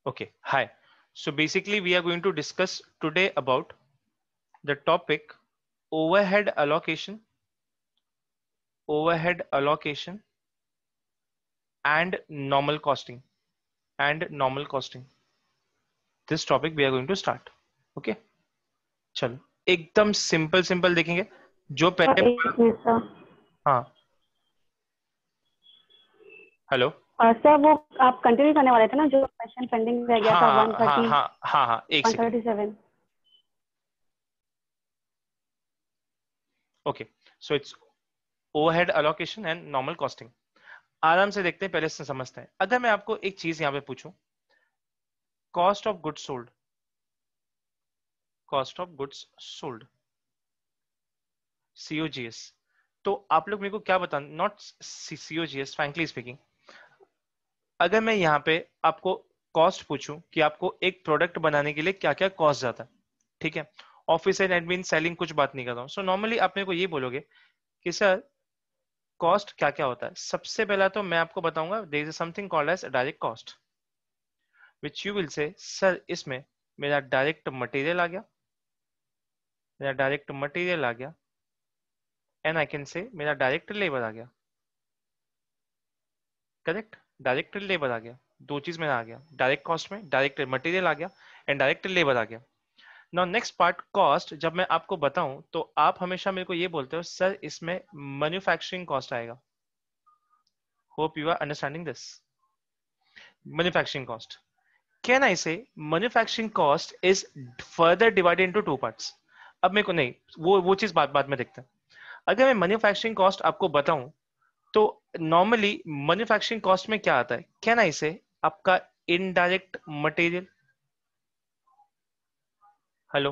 Okay, hi. So basically we are going to discuss today about the topic overhead allocation, overhead allocation and normal costing and normal costing. This topic we are going to start. Okay, चलो एकदम simple देखेंगे जो पहले एक minute sir. हाँ hello sir वो आप continue करने वाले थे ना, जो क्वेश्चन पेंडिंग रह गया था हाँ हाँ 130 हाँ हाँ हाँ एक second 137। Okay so it's overhead allocation and normal costing आराम से देखते हैं पहले से समझते हैं अगर मैं आपको एक चीज यहाँ पे पूछूं cost of goods sold cost of goods sold COGS तो आप लोग मेरे को क्या बता नॉट COGS फ्रैंकली स्पीकिंग अगर मैं यहाँ पे आपको कॉस्ट पूछूं कि आपको एक प्रोडक्ट बनाने के लिए क्या क्या कॉस्ट जाता है ठीक है ऑफिस एंड एडमिन सेलिंग कुछ बात नहीं कर रहा हूं सो नॉर्मली आप मेरे को ये बोलोगे कि सर कॉस्ट क्या क्या होता है सबसे पहला तो मैं आपको बताऊंगा there is something called as direct cost which you will say sir इसमें मेरा डायरेक्ट मटेरियल आ गया मेरा डायरेक्ट मटेरियल आ गया एंड आई कैन से मेरा डायरेक्ट लेबर आ गया करेक्ट डायरेक्ट लेबर आ गया दो चीज मेरा आ गया डायरेक्ट कॉस्ट में डायरेक्ट मटेरियल आ गया एंड डायरेक्ट लेबर आ गया नाउ नेक्स्ट पार्ट कॉस्ट जब मैं आपको बताऊं तो आप हमेशा मेरे को ये बोलते हो सर इसमें मैन्युफैक्चरिंग कॉस्ट आएगा hope you are understanding this manufacturing cost can I say manufacturing cost is further divided into two parts अब मेरे को नहीं वो चीज बाद में देखते हैं अगर मैं मैन्युफैक्चरिंग कॉस्ट आपको बताऊं तो नॉर्मली मैन्युफैक्चरिंग कॉस्ट में क्या आता है कैन आई से आपका इनडायरेक्ट मटेरियल हेलो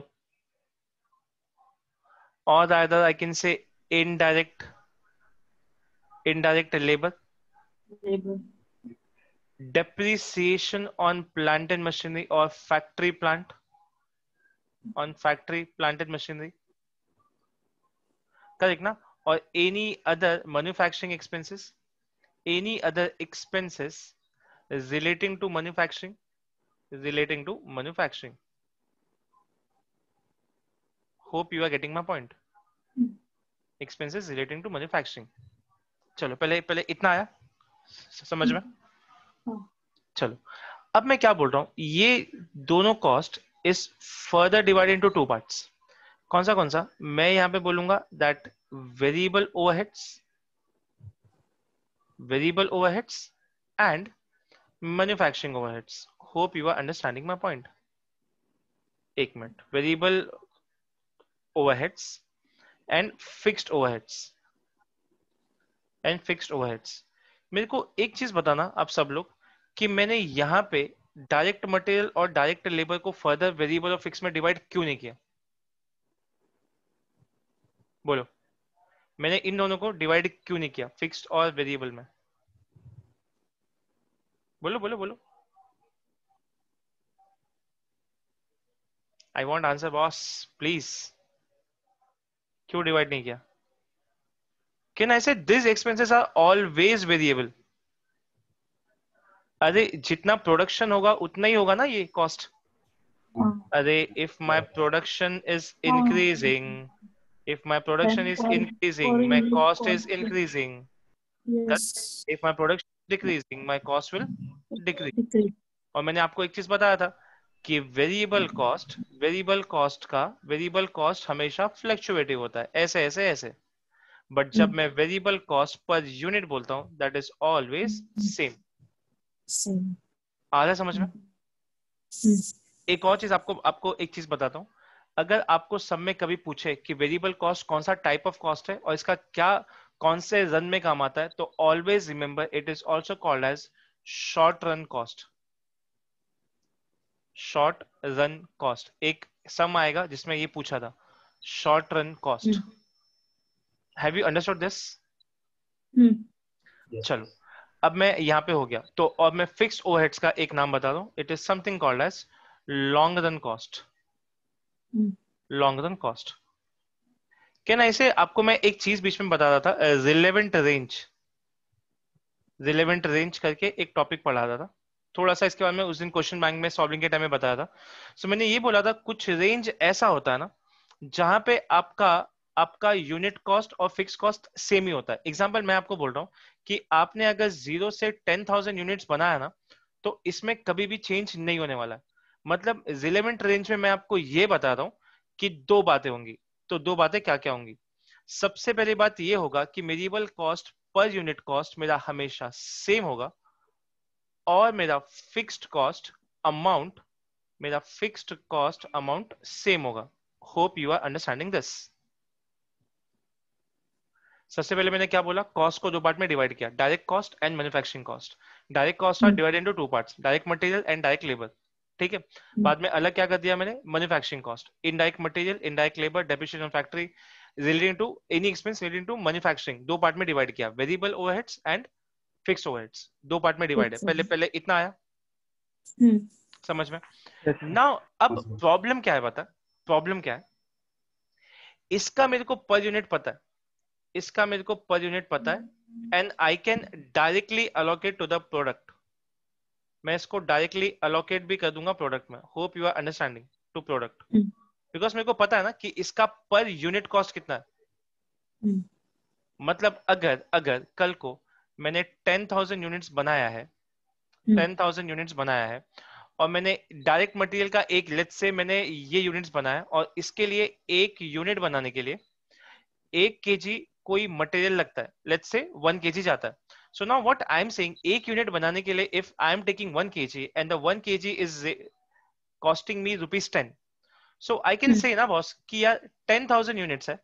और अदर आई कैन से indirect labor depreciation on plant and machinery or factory plant on factory plant and machinery correct ना और any other manufacturing expenses relating to manufacturing hope you are getting my point expenses relating to manufacturing चलो पहले पहले इतना आया समझ में चलो अब मैं क्या बोल रहा हूं ये दोनों cost is further divided into two parts कौन सा मैं यहां पे बोलूंगा that variable overheads and manufacturing overheads hope you are understanding my point एक minute variable overheads and fixed overheads मेरे को एक चीज बताना आप सब लोग कि मैंने यहां पे डायरेक्ट मटेरियल और डायरेक्ट लेबर को फर्दर वेरिएबल और फिक्स में डिवाइड क्यों नहीं किया बोलो मैंने इन दोनों को डिवाइड क्यों नहीं किया फिक्स्ड और वेरिएबल में बोलो बोलो बोलो I want answer boss please क्यों डिवाइड नहीं किया can I say this expenses are always variable अरे जितना प्रोडक्शन होगा उतना ही होगा ना ये कॉस्ट अरे if my production is increasing my cost is increasing if my production is decreasing my cost will decrease और मैंने आपको एक चीज बताया था कि वेरिएबल कॉस्ट हमेशा फ्लक्चुएटिव होता है ऐसे ऐसे ऐसे बट जब मैं वेरिएबल कॉस्ट पर यूनिट बोलता हूं दैट इज ऑलवेज सेम आ रहा है समझ में एक और चीज आपको आपको एक चीज बताता हूं अगर आपको सब में कभी पूछे कि वेरिएबल कॉस्ट कौन सा टाइप ऑफ कॉस्ट है और इसका क्या कौन से रन में काम आता है तो always remember it is also called as short run cost short run cost एक सम आएगा जिसमें ये पूछा था short run cost have you understood this चलो अब मैं यहां पे हो गया तो और मैं फिक्स ओवरहेड्स का एक नाम बता दूं it is something called as long run cost long run cost can ऐसे आपको मैं एक चीज बीच में बता रहा था रिलेवेंट रेंज करके एक टॉपिक पढ़ा रहा था थोड़ा सा इसके बारे में उस दिन क्वेश्चन बैंक में सॉल्विंग के टाइम में बताया था। सो मैंने ये बोला था कुछ रेंज ऐसा होता है ना जहां पे आपका आपका यूनिट कॉस्ट और फिक्स कॉस्ट सेम ही होता है। एग्जांपल मैं आपको बोल रहा हूँ कि आपने अगर 0 से 10,000 यूनिट्स बनाया ना, तो इसमें कभी भी चेंज नहीं होने वाला है। मतलब रिलेवेंट रेंज में मैं आपको ये बता रहा हूँ कि दो बातें होंगी। तो दो बातें क्या क्या होंगी? सबसे पहली बात ये होगा कि variable cost per unit cost मेरा हमेशा सेम होगा, और मेरा फिक्स्ड कॉस्ट अमाउंट सेम होगा। Hope you are understanding this. सबसे पहले मैंने क्या बोला? कॉस्ट को दो पार्ट में डिवाइड किया, direct cost and manufacturing cost. Direct cost are divided into two parts, direct material and direct labour. ठीक है। बाद में अलग क्या कर दिया मैंने? Manufacturing cost, indirect material, indirect labour, depreciation factory relating to any expense relating to manufacturing. दो पार्ट में डिवाइड किया, variable overheads and fixed overheads. दो पार्ट में डिवाइड है। पहले पहले इतना आया समझ में? नाउ अब प्रॉब्लम क्या है बता? प्रॉब्लम क्या है? इसका मेरे को पर यूनिट पता है, इसका मेरे को पर यूनिट पता है, and I can directly allocate to the product. मैं इसको डायरेक्टली अलोकेट भी कर दूंगा प्रोडक्ट में। Hope you are understanding to product. Because मेरे को पता है ना कि इसका पर यूनिट कॉस्ट कितना है। मतलब अगर अगर कल को मैंने 10,000 यूनिट्स बनाया है, 10,000 यूनिट्स बनाया है, और मैंने डायरेक्ट मटेरियल का एक, लेट्स से मैंने ये यूनिट्स बनाया, और इसके लिए एक यूनिट बनाने के लिए 1 kg कोई मटेरियल लगता है, लेट्स से 1 kg जाता है। So now what I am saying, एक यूनिट बनाने के लिए if I am taking 1 kg and the 1 kg is costing me ₹10, so I can से ना बॉस कि यार 10,000 यूनिट्स है,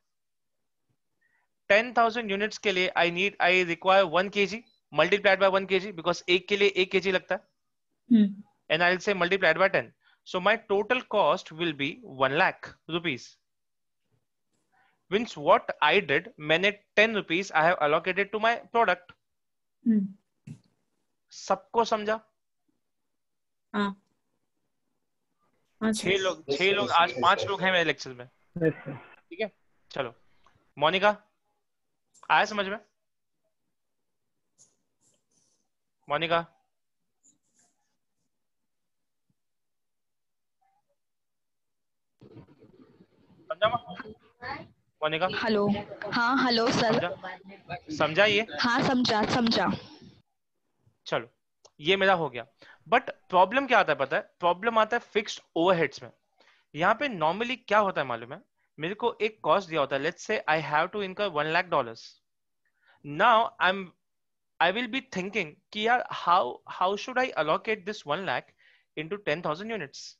10,000 यूनिट्स के लिए I require 1 kg multiplied by 1 kg, because एक के लिए 1 kg लगता है, and I'll say multiplied by 10. So my total cost will be 1 lakh rupees. Means what I did, मैंने 10 rupees I have allocated to my product. सबको समझा? हाँ। 6 लोग आज 5 लोग हैं मेरे लेक्चर में। ठीक है, चलो मोनिका आया समझ में? मोनिका समझा? मोनिका हेलो। हाँ हेलो सर। समझा ये? हाँ समझा समझा। चलो ये मेरा हो गया। बट प्रॉब्लम क्या आता है पता है? प्रॉब्लम आता है फिक्स्ड ओवरहेड्स में। यहाँ पे नॉर्मली क्या होता है मालूम है? मेरे को एक कॉस्ट दिया होता है, let's say I have to incur $1 lakh। Now I will be thinking कि यार how should I allocate this 1 lakh into 10,000 units.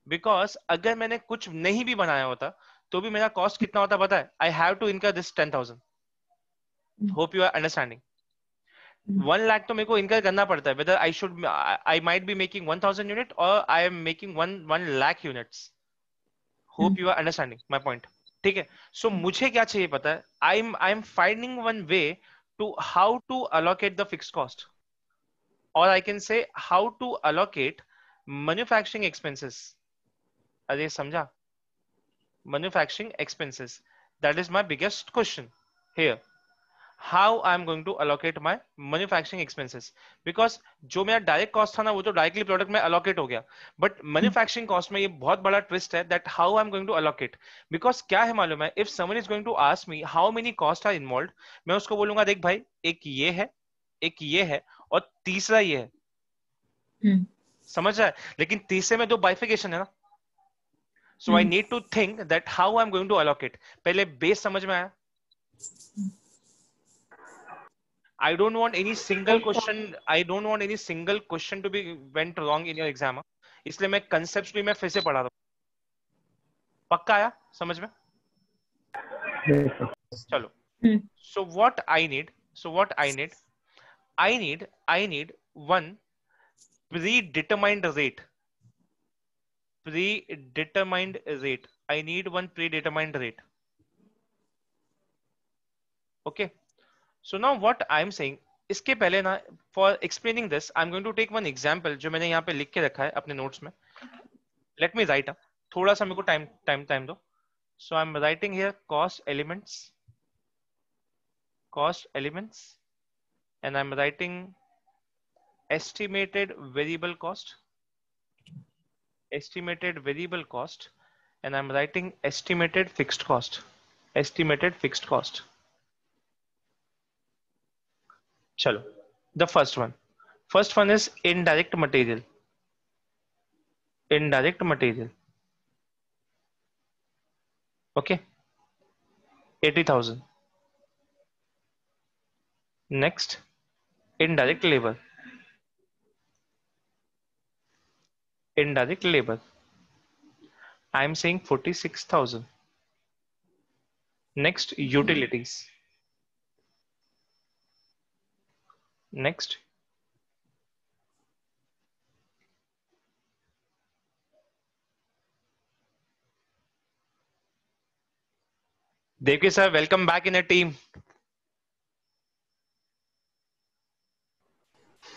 Because अगर मैंने कुछ नहीं भी बनाया होता तो भी मेरा कॉस्ट कितना होता पता है? I have to incur this 10,000। Hope you are understanding. 1 lakh तो मेरे को इनकर करना पड़ता है, whether I might be making 1,000 unit और I am making 1 lakh units. Hope you are understanding my point. ठीक है, सो मुझे क्या चाहिए पता है? I am finding one way to how to allocate the fix cost, और I can say how to allocate manufacturing expenses. अरे समझा? Manufacturing expenses, that is my biggest question here. How I am going to allocate my manufacturing expenses? Because जो मेरा direct cost था ना वो तो directly product में allocate हो गया, बट मैन्युफैक्चरिंग कॉस्ट में ये बहुत बड़ा ट्विस्ट है that how I am going to allocate। Because क्या है मालूम है? If someone is going to ask me how many cost are involve, मैं उसको बोलूंगा देख भाई एक ये है, एक ये है, और तीसरा ये है। समझ रहा है? लेकिन तीसरे में दो बाइफिकेशन है ना, so I need to think that how I am going to allocate। पहले बेस समझ में आया? I don't want any single question. I don't want any single question to be went wrong in your exam. इसलिए मैं concepts भी मैं फिर से पढ़ा रहा हूँ। पक्का आया समझ में? चलो। So what I need? I need one predetermined rate. I need one predetermined rate. Okay. So now what I'm saying, इसके पहले ना, for explaining this, I'm going to take one example जो मैंने यहाँ पे लिख के रखा है अपने नोट्स में। Let me write up. थोड़ा सा मेरे को टाइम दो। So I'm writing here cost elements, and I'm writing estimated variable cost, estimated variable cost, and I'm writing estimated fixed cost, estimated fixed cost. Chalo, the first one is indirect material, indirect material. Okay, 80,000. Next, indirect labor, indirect labor. I'm saying 46,000. Next, utilities. Next, Devki sir, welcome back in a team.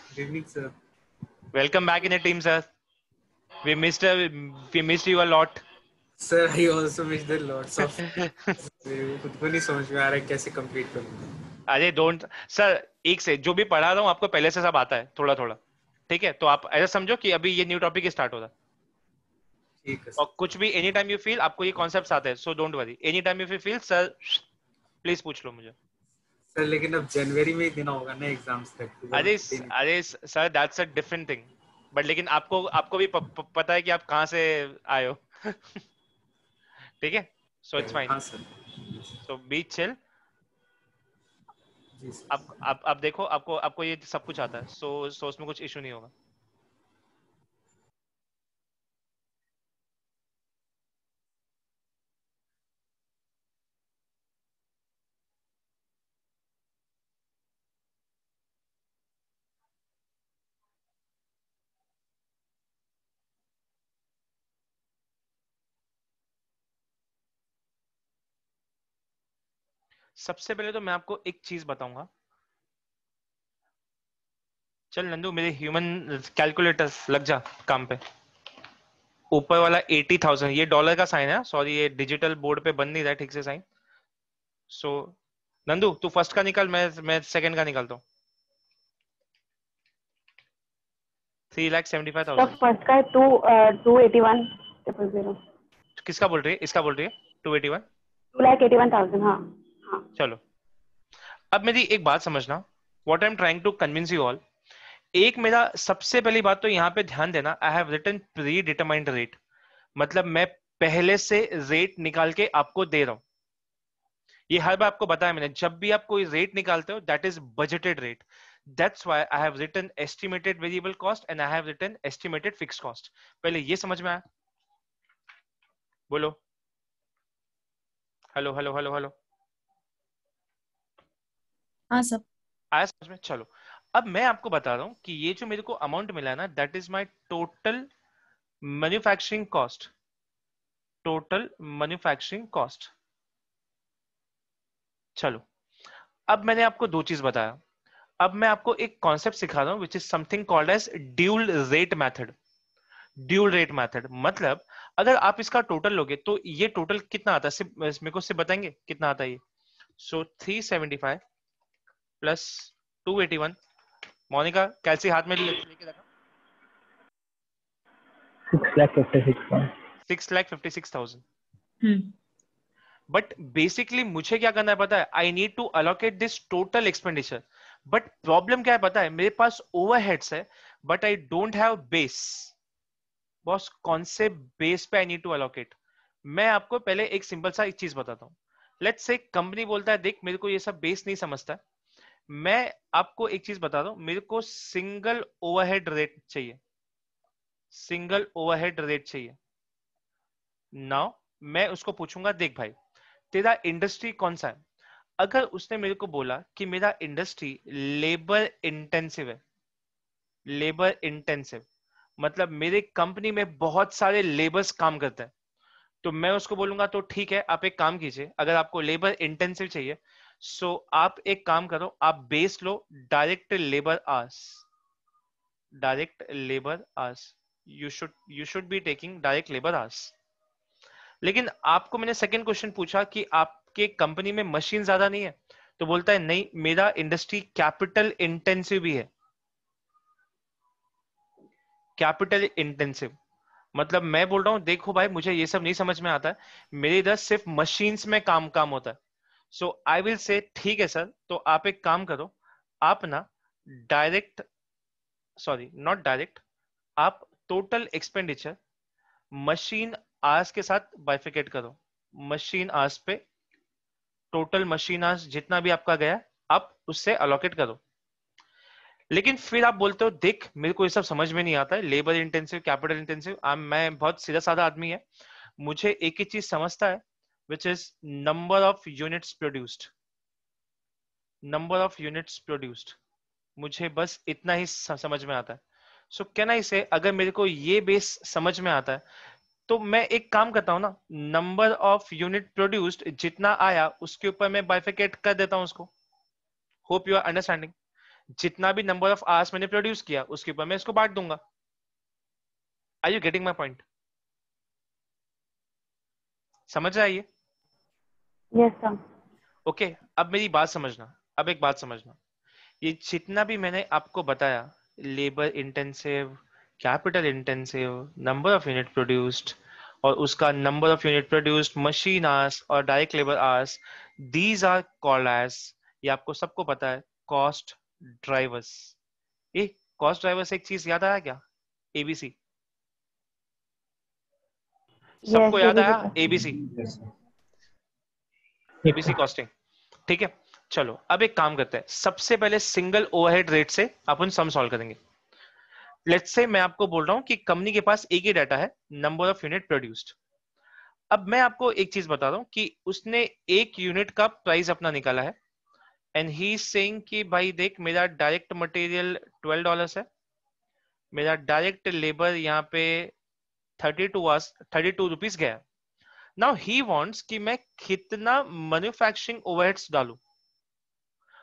Good evening, sir. Welcome back in a team, sir. We missed you a lot. Sir, I also missed the lots of. मेरे को खुद को नहीं समझ में आ रहा है कैसे कंप्लीट करूँ. अरे डोंट सर, एक से जो भी पढ़ा रहा हूँ आपको पहले से सब आता है थोड़ा थोड़ा. ठीक है, तो आप ऐसा समझो कि अभी ये न्यू टॉपिक स्टार्ट हो रहा है. ठीक है और कुछ भी एनी टाइम यू फील आपको ये कॉन्सेप्ट आते हैं, so don't worry. Any time if you feel sir please पूछ लो मुझे. सर. लेकिन अब जनवरी में ही देना होगा ना एग्जाम्स तक. अरे sir that's a different thing. But लेकिन आपको भी पता है कि आप कहाँ से आए हो. ठीक है, सो इट्स फाइन. हाँ सर. सो बी चिल. जी सर. आप देखो, आपको ये सब कुछ आता है, सो उसमें कुछ इशू नहीं होगा. सबसे पहले तो मैं आपको एक चीज बताऊंगा. चल नंदू, मेरे ह्यूमन कैलकुलेटर लग जा काम पे. ऊपर वाला 80,000 ये डॉलर का साइन है. सॉरी, ये डिजिटल बोर्ड पे बन नहीं रहा है ठीक से साइन. सो नंदू तू फर्स्ट का निकाल, मैं सेकंड का निकालता हूँ. तो 3,75,000. फर्स्ट का है 281,000. किसका बोल रही है? इसका बोल रही है 281. 281,000. हाँ हाँ. चलो, अब मेरी एक बात समझना. What I am trying to convince you all. एक मेरा सबसे पहली बात तो यहाँ पे ध्यान देना, I have written predetermined rate. मतलब मैं पहले से रेट निकाल के आपको दे रहा हूं. ये हर बार आपको बताया मैंने, जब भी आप कोई रेट निकालते हो that is budgeted rate. That's why I have written estimated variable cost and I have written estimated fixed cost. पहले ये समझ में आया? बोलो हेलो हेलो हेलो हेलो. हाँ सर. आया समझ में? चलो, अब मैं आपको बता रहा हूं कि ये जो मेरे को अमाउंट मिला है ना, that is my total manufacturing cost. Total manufacturing cost. चलो, अब मैंने आपको दो चीज बताया. अब मैं आपको एक कॉन्सेप्ट सिखा रहा हूं which is something called as dual rate method. Dual rate method मतलब अगर आप इसका टोटल लोगे तो ये टोटल कितना आता है, सिर्फ मेरे को सिर्फ बताएंगे कितना आता है ये. सो 375 प्लस 281. मोनिका कैलसी हाथ में लेके रखा. 6,56,000. बट बेसिकली मुझे क्या करना है पता है? I need to allocate this total expenditure. But problem क्या है पता है? मेरे पास ओवरहेड्स है but I don't have base. Boss, कौन से बेस पे आई नीड टू अलोकेट? मैं आपको पहले एक सिंपल सा एक चीज बताता हूँ. लेट्स से कंपनी बोलता है देख मेरे को ये सब बेस नहीं समझता. मैं आपको एक चीज बता रहा हूं, मेरे को सिंगल ओवरहेड रेट चाहिए. सिंगल ओवरहेड रेट चाहिए. नाउ मैं उसको पूछूंगा देख भाई तेरा इंडस्ट्री कौन सा है. अगर उसने मेरे को बोला कि मेरा इंडस्ट्री लेबर इंटेंसिव है, लेबर इंटेंसिव मतलब मेरे कंपनी में बहुत सारे लेबर्स काम करते हैं, तो मैं उसको बोलूंगा तो ठीक है, आप एक काम कीजिए, अगर आपको लेबर इंटेंसिव चाहिए सो आप एक काम करो, आप base low direct labour hours. Direct labour hours, you should be taking direct labour hours. लेकिन आपको मैंने सेकंड क्वेश्चन पूछा कि आपके कंपनी में मशीन ज्यादा नहीं है, तो बोलता है नहीं मेरा इंडस्ट्री कैपिटल इंटेंसिव भी है. Capital intensive. मतलब मैं बोल रहा हूं देखो भाई मुझे ये सब नहीं समझ में आता है, मेरे इधर सिर्फ मशीन्स में काम काम होता है। सो आई विल से ठीक है सर, तो आप एक काम करो, आप ना डायरेक्ट, सॉरी नॉट डायरेक्ट, आप टोटल एक्सपेंडिचर मशीन आवर्स के साथ बाइफिकेट करो। मशीन आवर्स पे टोटल मशीन आवर्स जितना भी आपका गया आप उससे अलोकेट करो। लेकिन फिर आप बोलते हो देख मेरे को ये सब समझ में नहीं आता है, लेबर इंटेंसिव कैपिटल इंटेंसिव, मैं बहुत सीधा साधा आदमी है, मुझे एक ही चीज समझता है which is number of units produced, number of units produced, मुझे बस इतना ही समझ में आता है। सो कैन आई से अगर मेरे को ये बेस समझ में आता है तो मैं एक काम करता हूं ना, नंबर ऑफ यूनिट प्रोड्यूस्ड जितना आया उसके ऊपर मैं बाइफिकेट कर देता हूं उसको। Hope you are understanding. जितना भी नंबर ऑफ आवर्स मैंने प्रोड्यूस किया उसके ऊपर मैं इसको बांट दूंगा। Are you getting my point? समझ रहा है ये? Yes sir. ओके अब मेरी बात समझना, अब एक बात समझना, ये जितना भी मैंने आपको बताया, labour intensive, capital intensive, number of unit produced और उसका number of unit produced, machine hours और direct labour hours, these are called as, ये आपको सबको पता है, कॉस्ट ड्राइवर्स। ये कॉस्ट ड्राइवर्स एक चीज याद आया क्या? एबीसी। सबको यस, ये याद भी आया पता। ABC? Yes, sir. ABC costing. ठीक है चलो अब एक काम करते हैं, सबसे पहले सिंगल ओवरहेड रेट से अपन सम सॉल्व करेंगे। लेट्स से मैं आपको बोल रहा हूं कि कंपनी के पास एक ही डाटा है, नंबर ऑफ यूनिट प्रोड्यूस्ड। अब मैं आपको एक चीज बता रहा हूं कि उसने एक यूनिट का प्राइस अपना निकाला है एंड ही सेइंग कि भाई देख मेरा डायरेक्ट मटेरियल $12 है, मेरा डायरेक्ट लेबर यहाँ पे 32 रुपीज गया। नाउ ही वांट्स कि मैं कितना मैन्युफैक्चरिंग ओवरहेड्स डालूं,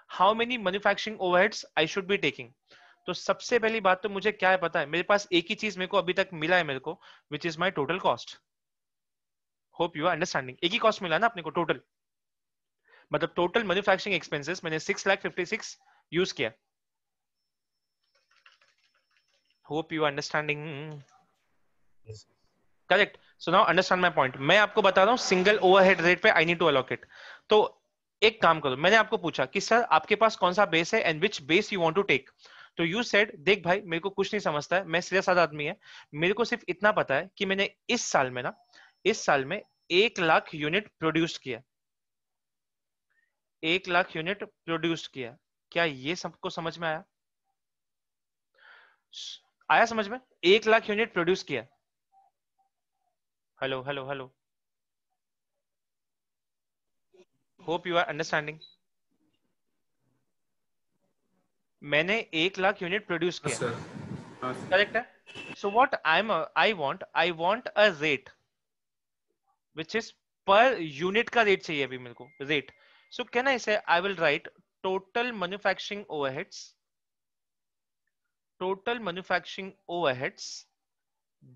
how many manufacturing overheads I should be taking. तो सबसे पहली बात तो मुझे क्या है पता है, मेरे पास एक ही चीज मेरे को अभी तक मिला है मेरे को, which is my total cost. Hope you are understanding. एक ही कॉस्ट मिला ना अपने को टोटल, मतलब टोटल मैन्युफैक्चरिंग एक्सपेंसेस मैंने 6,56,000 यूज किया। Hope you are understanding. Yes, sir. Correct. So now understand my point. मैं आपको बता रहा हूं सिंगल ओवरहेड रेट पे आई नीड टू अलोकेट। तो एक काम करो, मैंने आपको पूछा कि सर आपके पास कौन सा बेस है and which base you want to take. तो यू सेड देख भाई मेरे को कुछ नहीं समझता है, मैं सीधा साधा आदमी है, मेरे को सिर्फ इतना पता है कि मैंने इस साल में ना, इस साल में 1 लाख यूनिट प्रोड्यूस किया, 1 लाख यूनिट प्रोड्यूस किया। क्या ये सबको समझ में आया? आया समझ में? 1 लाख यूनिट प्रोड्यूस किया। Hello hello hello, hope you are understanding. मैंने 1 लाख यूनिट प्रोड्यूस हाँ किया, सर, हाँ सर। करेक्ट है? So what I want a rate which is per unit का रेट चाहिए अभी मेरे को, rate. So can I say I will write total manufacturing overheads, total manufacturing overheads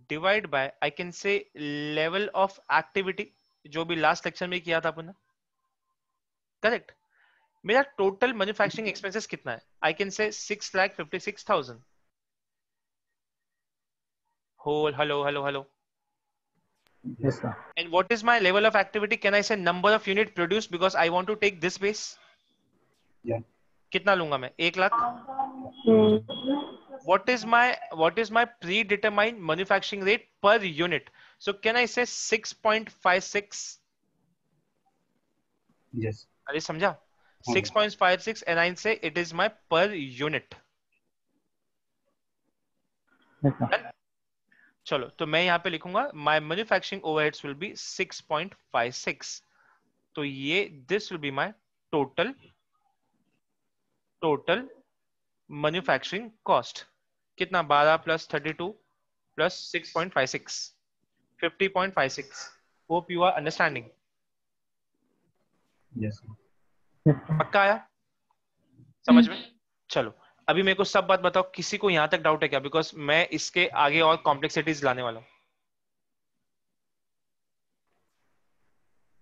divide by I can से level of activity, जो भी last lecture में किया था अपन ने, करेक्ट? मेरा टोटल मैन्युफैक्चरिंग एक्सपेंसेस कितना है? आई can say 6,56,000 whole. Hello hello hello. Yes, sir. And what is my level of activity? Can I say number of unit produced because I want to take this base? Yeah. कितना लूंगा मैं? 1 lakh. What is my predetermined manufacturing rate per unit? So can I say 6.56? Yes. अरे समझा? हाँ. 6.56 and I say it is my per unit. Yes, sir. Done? चलो तो मैं यहाँ पे लिखूंगा my manufacturing overheads will be 6.56. तो ये this will be my total manufacturing cost. कितना? 12 plus 32 plus 6.56, 50.56। Hope you are understanding. Yes, sir. पक्का आया समझ में? चलो अभी मेरे को सब बात बताओ, किसी को यहां तक डाउट है क्या? बिकॉज मैं इसके आगे और कॉम्प्लेक्सिटीज लाने वाला हूं।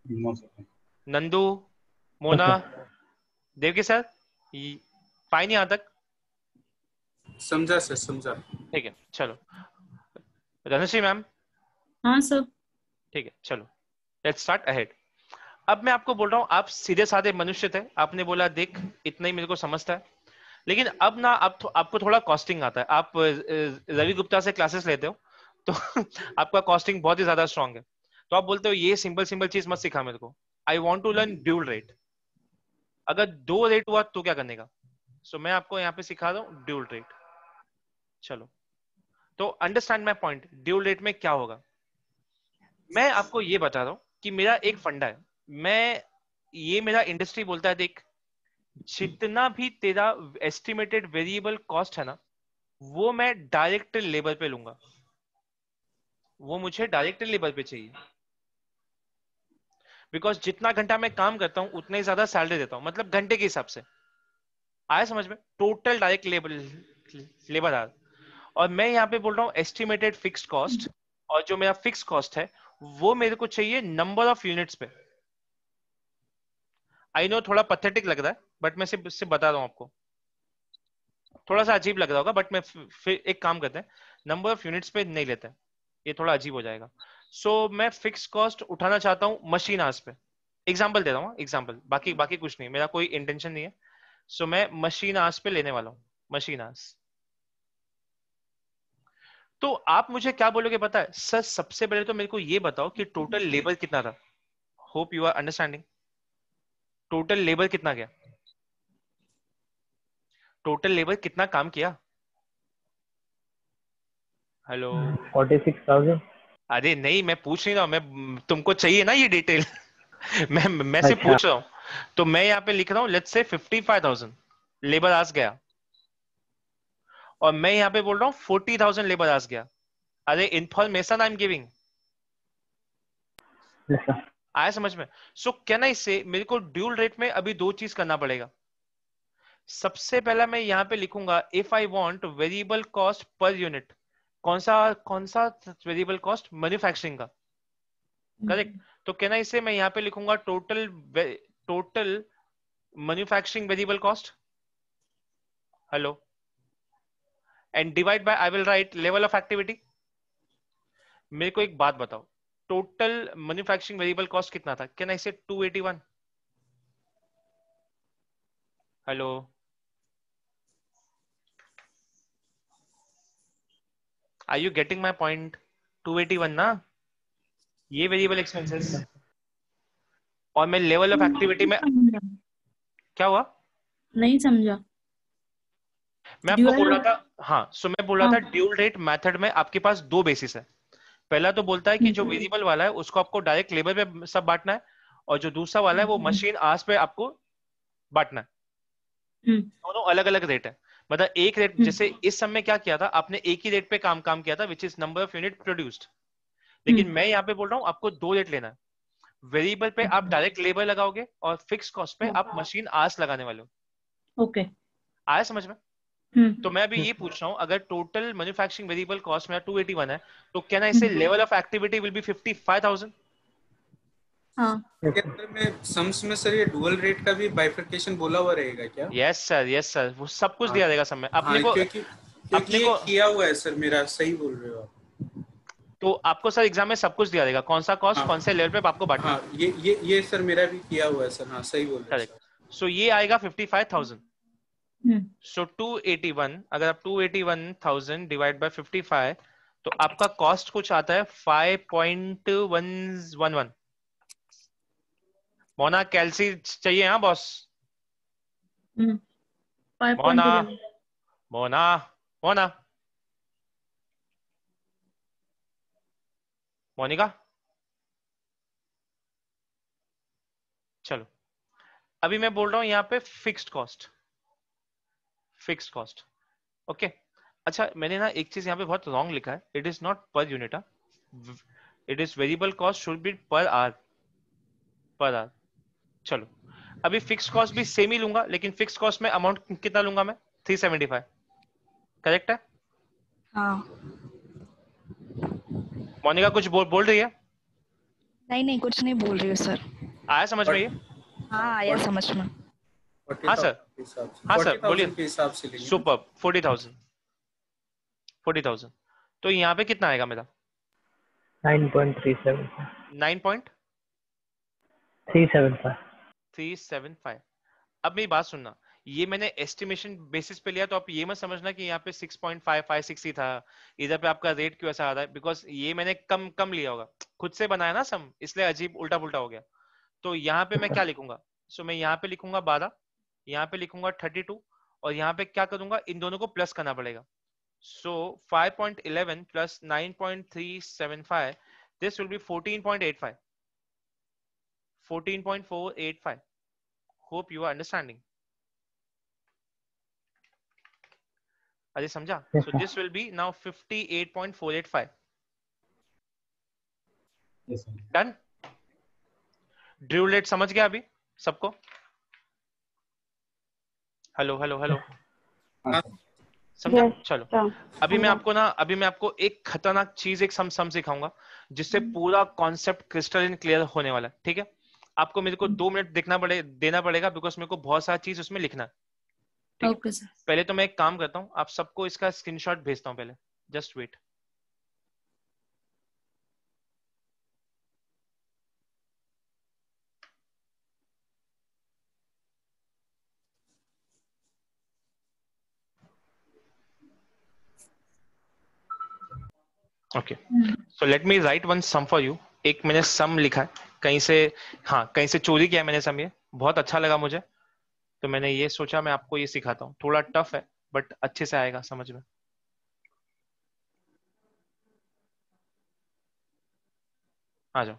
No, sir. Nandu, Mona, Devki sir, fine यहां तक? समझा सर, समझा। ठीक है, चलो रणश्री मैम, हाँ सर। ठीक है, चलो लेट्स स्टार्ट अहेड। अब मैं आपको बोल रहा हूँ, आप सीधे साधे मनुष्य थे, आपने बोला देख इतना ही मेरे को समझता है, लेकिन अब ना आपको थोड़ा कॉस्टिंग आता है, आप रवि गुप्ता से क्लासेस लेते हो तो आपका कॉस्टिंग बहुत ही ज्यादा स्ट्रांग है, तो आप बोलते हो ये सिंपल सिंपल चीज मत सिखा मेरे को, I want to learn dual rate. अगर 2 रेट हुआ तो क्या करने का, सो मैं आपको यहाँ पे सिखा रहा हूँ ड्यूल रेट। चलो, तो understand my point, dual rate में क्या होगा। मैं आपको ये बता रहा हूँ कि मेरा एक फंडा है, ये मेरा इंडस्ट्री बोलता है देख, जितना भी तेरा एस्टिमेटेड वेरिएबल कॉस्ट है ना, वो मैं डायरेक्ट लेबर पे लूंगा, वो मुझे डायरेक्ट लेबर पे चाहिए, बिकॉज जितना घंटा मैं काम करता हूं उतना ही ज्यादा सैलरी देता हूं, मतलब घंटे के हिसाब से। आया समझ में, टोटल डायरेक्ट लेबर आर। और मैं यहाँ पे बोल रहा हूँ एस्टिमेटेड फिक्स्ड कॉस्ट, और जो मेरा फिक्स कॉस्ट है वो मेरे को चाहिए नंबर ऑफ यूनिट्स पे। आई नो थोड़ा पथेटिक लग रहा है, बट मैं सिर्फ बता रहा हूँ आपको, थोड़ा सा अजीब लग रहा होगा, बट मैं फिर एक काम करते हैं, नंबर ऑफ यूनिट्स पे नहीं लेते हैं, ये थोड़ा अजीब हो जाएगा। सो मैं फिक्स कॉस्ट उठाना चाहता हूँ मशीन आवर्स पे, एग्जांपल दे रहा हूँ, एग्जांपल, बाकी बाकी कुछ नहीं, मेरा कोई इंटेंशन नहीं है। सो मैं मशीन आवर्स पे लेने वाला हूँ, मशीन आवर्स। तो आप मुझे क्या बोलोगे पता है सर, सबसे पहले तो मेरे को ये बताओ कि टोटल लेबर कितना था। Hope you are understanding, total labour कितना गया, टोटल लेबर कितना काम किया। हेलो, 46,000। अरे नहीं, मैं पूछ नहीं रहा हूं, मैं तुमको चाहिए ना ये डिटेल मैं सिर्फ अच्छा। पूछ रहा हूं। तो मैं यहाँ पे लिख रहा हूँ लेट्स से 55,000 लेबर आवर्स गया, और मैं यहाँ पे बोल रहा हूँ 40,000 लेबर आवर्स गया। अरे information I am giving, Yes, sir. आया समझ में। सो कहना इससे मेरे को ड्यूल रेट में अभी 2 चीज करना पड़ेगा। सबसे पहला मैं यहाँ पे लिखूंगा if I want variable cost per unit, कौन सा वेरिएबल कॉस्ट, मैन्युफैक्चरिंग का, करेक्ट। तो कहना इसे मैं यहाँ पे लिखूंगा total manufacturing variable cost, hello, and divide by I will write level of activity. मेरे को एक बात बताओ, टोटल मैन्युफैक्चरिंग वेरिएबल कॉस्ट कितना था, can I say 281, hello, are you getting my point, 281 ना, ये वेरिएबल एक्सपेंसेस, और मैं लेवल ऑफ एक्टिविटी में क्या हुआ, नहीं समझा। मैं आपको बोल ड्यूअल। रहा था, हाँ, सो मैं बोल रहा था ड्यूल रेट मेथड में आपके पास 2 बेसिस है। पहला तो बोलता है कि जो वेरिएबल वाला है उसको आपको डायरेक्ट लेबर पे सब बांटना है, और जो दूसरा वाला है वो मशीन आवर्स पे आपको बांटना है। दोनों अलग अलग रेट है, मतलब एक रेट, जैसे इस समय क्या किया था आपने, एक ही रेट पे काम किया था which is number of unit produced, लेकिन मैं यहाँ पे बोल रहा हूँ आपको 2 रेट लेना है। वेरिएबल पे आप डायरेक्ट लेबर लगाओगे और फिक्स कॉस्ट पे आप मशीन आवर्स लगाने वाले हो। ओके। आया समझ में। तो मैं अभी ये पूछ रहा हूँ, अगर टोटल मैन्युफैक्चरिंग वेरिएबल कॉस्ट मेरा 281 है, तो कैन आई से level of activity will be 55,000। हाँ। अंदर में सम्स में सर ये डुअल रेट का भी बाइफरकेशन बोला हुआ रहेगा क्या? यस सर, वो सब कुछ हाँ, दिया जाएगा सब में अपने हाँ, को, क्योंकि ये किया हुआ है सर मेरा, सही बोल रहे हो आप। तो आपको सर एग्जाम में सब कुछ दिया जाएगा, कौन सा कॉस्ट, हाँ, कौन से लेवल पे आपको बांटना है। हाँ, ये सर मेरा भी किया हुआ है सर, हाँ सही बोल रहे हैं सर। सो ये आएगा 55,000। सो 281, अगर आप 281,000 डिवाइड बाय 55, तो आपका कॉस्ट कुछ आता है 5.111। मोना कैल्सी चाहिए, हाँ बॉस, मोना मोना मोना मोनिका, चलो अभी मैं बोल रहा हूं यहाँ पे फिक्स्ड कॉस्ट, ओके। अच्छा, मैंने ना एक चीज यहाँ पे बहुत रॉन्ग लिखा है, it is not per unit, it is variable cost should be per hour. चलो अभी फिक्स कॉस्ट भी सेम ही लूंगा, लेकिन फिक्स कॉस्ट में अमाउंट कितना लूंगा मैं, 375, करेक्ट है। हाँ। मोनिका कुछ बोल रही है, नहीं कुछ नहीं बोल रही हूँ सर। आया समझ में ये, हाँ आया समझ में। हाँ सर, हाँ सर बोलिए। के हिसाब से लेंगे। सुपर, 40,000, 40,000। तो यहाँ पे कितना आएगा मेरा? 9.375 9.375। 375 अब मेरी बात सुनना, ये मैंने एस्टिमेशन बेसिस पे लिया, तो आप ये मत समझना कि यहाँ पे 6.556 ही था, इधर पे आपका रेट क्यों ऐसा आ रहा है, बिकॉज ये मैंने कम कम लिया होगा, खुद से बनाया ना सम, इसलिए अजीब उल्टा पुल्टा हो गया। तो यहाँ पे मैं क्या लिखूंगा? सो मैं यहाँ पे लिखूंगा 12, यहाँ पे लिखूंगा 32, और यहाँ पे क्या करूंगा, इन दोनों को प्लस करना पड़ेगा। So 5.11 plus 9.375, this will be 14.85, 14.485। Hope you are understanding. अरे समझा? Yes, so sir. This will be now 58.485। Yes, sir. Done? Dual rate समझ गया अभी सबको? हेलो हेलो हेलो, हाँ, sir. समझा? Yes, चलो, sir. अभी मैं समझा। अभी मैं आपको एक खतरनाक चीज, एक सम सिखाऊंगा, जिससे पूरा कॉन्सेप्ट क्रिस्टल क्लियर होने वाला है। ठीक है? आपको मेरे को 2 मिनट देना पड़ेगा, बिकॉज मेरे को बहुत सारा चीज उसमें लिखना है। ठीक है? Okay sir. पहले तो मैं एक काम करता हूँ, आप सबको इसका स्क्रीनशॉट भेजता हूँ पहले, just wait. Okay, so let me write one sum for you. एक मैंने सम लिखा है कहीं से, हाँ कहीं से चोरी किया है मैंने सम, ये बहुत अच्छा लगा मुझे, तो मैंने ये सोचा मैं आपको ये सिखाता हूँ। थोड़ा टफ है बट अच्छे से आएगा समझ में। आ जाओ।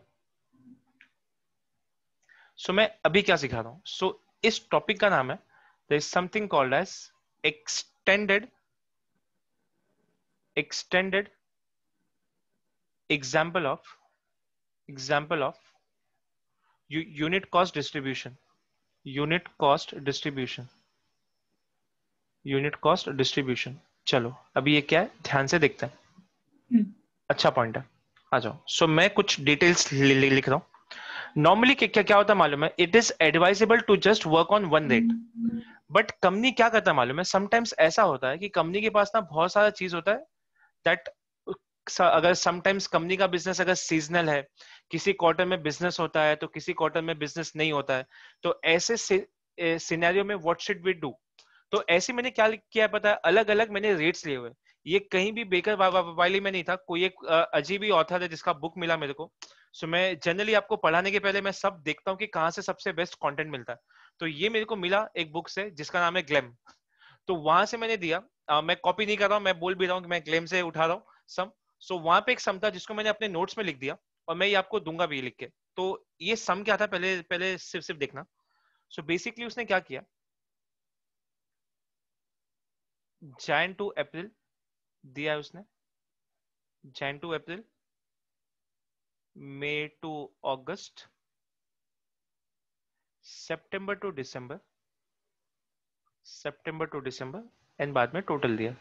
सो मैं अभी क्या सिखा रहा हूँ, सो इस टॉपिक का नाम है there is something called as extended extended example of unit cost distribution. Unit cost distribution, unit cost distribution. चलो अभी ये क्या है ध्यान से देखते हैं। अच्छा पॉइंट है, आ जाओ। सो मैं कुछ डिटेल्स लिख रहा हूँ। नॉर्मली क्या क्या होता है मालूम है, it is advisable to just work on one rate, but company क्या करता है मालूम है, समटाइम्स ऐसा होता है कि कंपनी के पास ना बहुत सारा चीज होता है दैट, अगर समटाइम्स कंपनी का बिजनेस अगर सीजनल है, किसी क्वार्टर में बिजनेस होता है तो किसी क्वार्टर में बिजनेस नहीं होता है, तो ऐसे सिनेरियो में व्हाट शुड वी डू? तो ऐसे मैंने क्या किया है पता है, अलग अलग मैंने रेट्स लिए हुए। ये कहीं भी बेकर वाली में नहीं था, कोई एक अजीब ही ऑथर है जिसका बुक मिला मेरे को। सो मैं जनरली आपको पढ़ाने के पहले मैं सब देखता हूँ कि कहाँ से सबसे बेस्ट कंटेंट मिलता है। तो ये मेरे को मिला एक बुक से जिसका नाम है ग्लेम, तो वहां से मैंने दिया। मैं कॉपी नहीं कर रहा हूँ, मैं बोल भी रहा हूँ कि मैं ग्लेम से उठा रहा हूँ सम। सो वहां पे एक सम था जिसको मैंने अपने नोट्स में लिख दिया, और मैं ये आपको दूंगा भी लिख के। तो ये सम क्या था, पहले पहले सिर्फ देखना। सो बेसिकली उसने क्या किया, जैन टू अप्रैल दिया है उसने, Jan to April, May to August, September to December, September to December, and बाद में टोटल दिया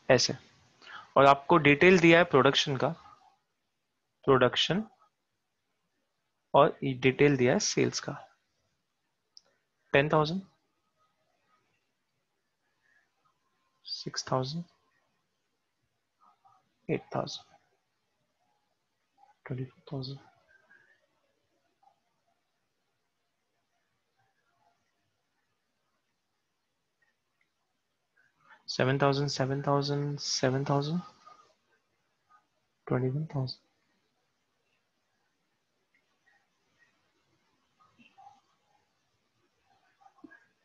ऐसे। और आपको डिटेल दिया है प्रोडक्शन का, प्रोडक्शन, और डिटेल दिया है सेल्स का। 10,000, 6,000, 8,000, 24,000, 7,000, 7,000, 7,000, 21,000।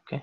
ओके,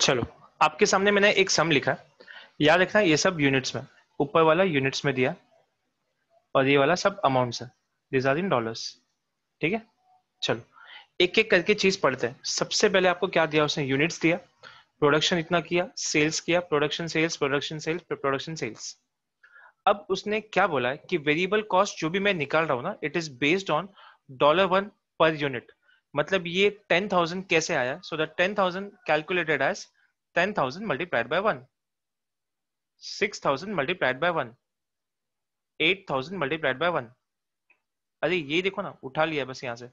चलो, आपके सामने मैंने एक सम लिखा है, याद रखना ये सब यूनिट्स में, ऊपर वाला यूनिट्स में दिया और ये वाला सब अमाउंट्स है, दिस आर इन डॉलर्स। ठीक है, चलो एक एक करके चीज पढ़ते हैं। सबसे पहले आपको क्या दिया, उसने यूनिट्स दिया, प्रोडक्शन इतना किया, सेल्स किया, production sales, production sales, production sales. अब उसने क्या बोला है कि वेरिएबल कॉस्ट जो भी मैं निकाल रहा हूं ना, it is based on $1 per unit. मतलब ये 10,000 कैसे आया, so that 10,000 calculated as 10,000 multiplied by 1, 6,000 multiplied by 1, 8,000 multiplied by 1। अरे ये देखो ना, उठा लिया बस यहां से,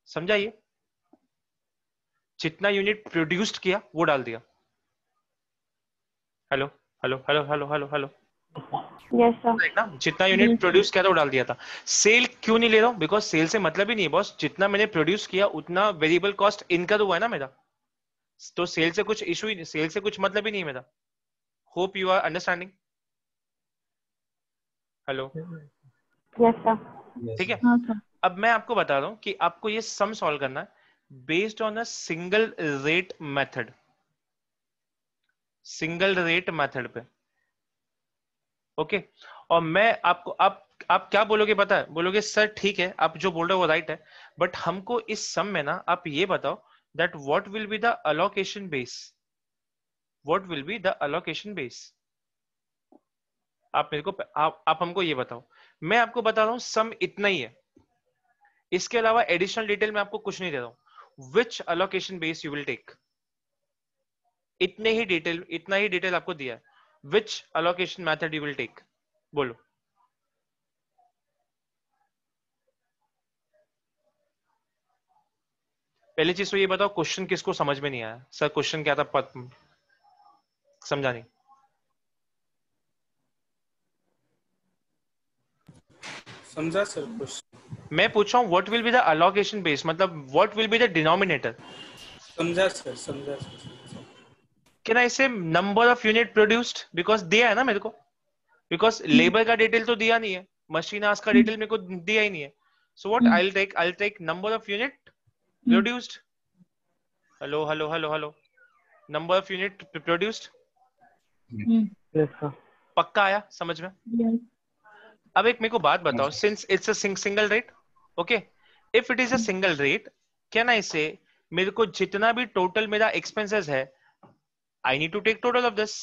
समझा? ये जितना यूनिट प्रोड्यूस्ड किया वो डाल दिया। Hello hello hello hello hello hello, yes sir. देखना जितना यूनिट प्रोड्यूस किया था वो डाल दिया था। सेल क्यों नहीं ले रहा हूं, बिकॉज सेल से मतलब ही नहीं है बॉस, जितना मैंने प्रोड्यूस किया उतना वेरिएबल कॉस्ट इनकर हुआ है ना मेरा, तो सेल से कुछ इशू ही नहीं, सेल से कुछ मतलब ही नहीं है मेरा। Hope you are understanding. Hello, yes sir. ठीक है। हाँ सर। अब मैं आपको बता रहा हूं कि आपको ये सम सॉल्व करना है based on a single rate method, single rate method पे। ओके, और मैं आपको आप क्या बोलोगे पता है, बोलोगे सर ठीक है आप जो बोल रहे हो वो राइट है, बट हमको इस सम में ना आप ये बताओ that what will be the allocation base, what will be the allocation base. आप मेरे को आप हमको ये बताओ। मैं आपको बता रहा हूं सम इतना ही है, इसके अलावा एडिशनल डिटेल में आपको कुछ नहीं दे रहा हूं। Which allocation base you will take, इतने ही डिटेल, इतना ही डिटेल आपको दिया है। Which allocation method you will take, बोलो। पहली चीज तो ये बताओ क्वेश्चन किसको समझ में नहीं आया, सर क्वेश्चन क्या था समझा नहीं। समझा सर कुछ? मैं पूछ रहा हूँ what will be the allocation base, मतलब what will be the denominator. समझा सर, समझा sir. Can I say number of unit produced, because दिया है ना मेरे को, बिकॉज लेबर का डिटेल तो दिया नहीं है, मशीन आवर्स का डिटेल मेरे को दिया ही नहीं है। So what I take number of unit produced. Hello hello hello hello, number of unit produced. Yes sir. पक्का आया समझ में? अब एक मेरे को बात बताओ, since it's a single rate, okay, if it is a single rate, can I say मेरे को जितना भी टोटल मेरा एक्सपेंसेस है, I need to take total of this,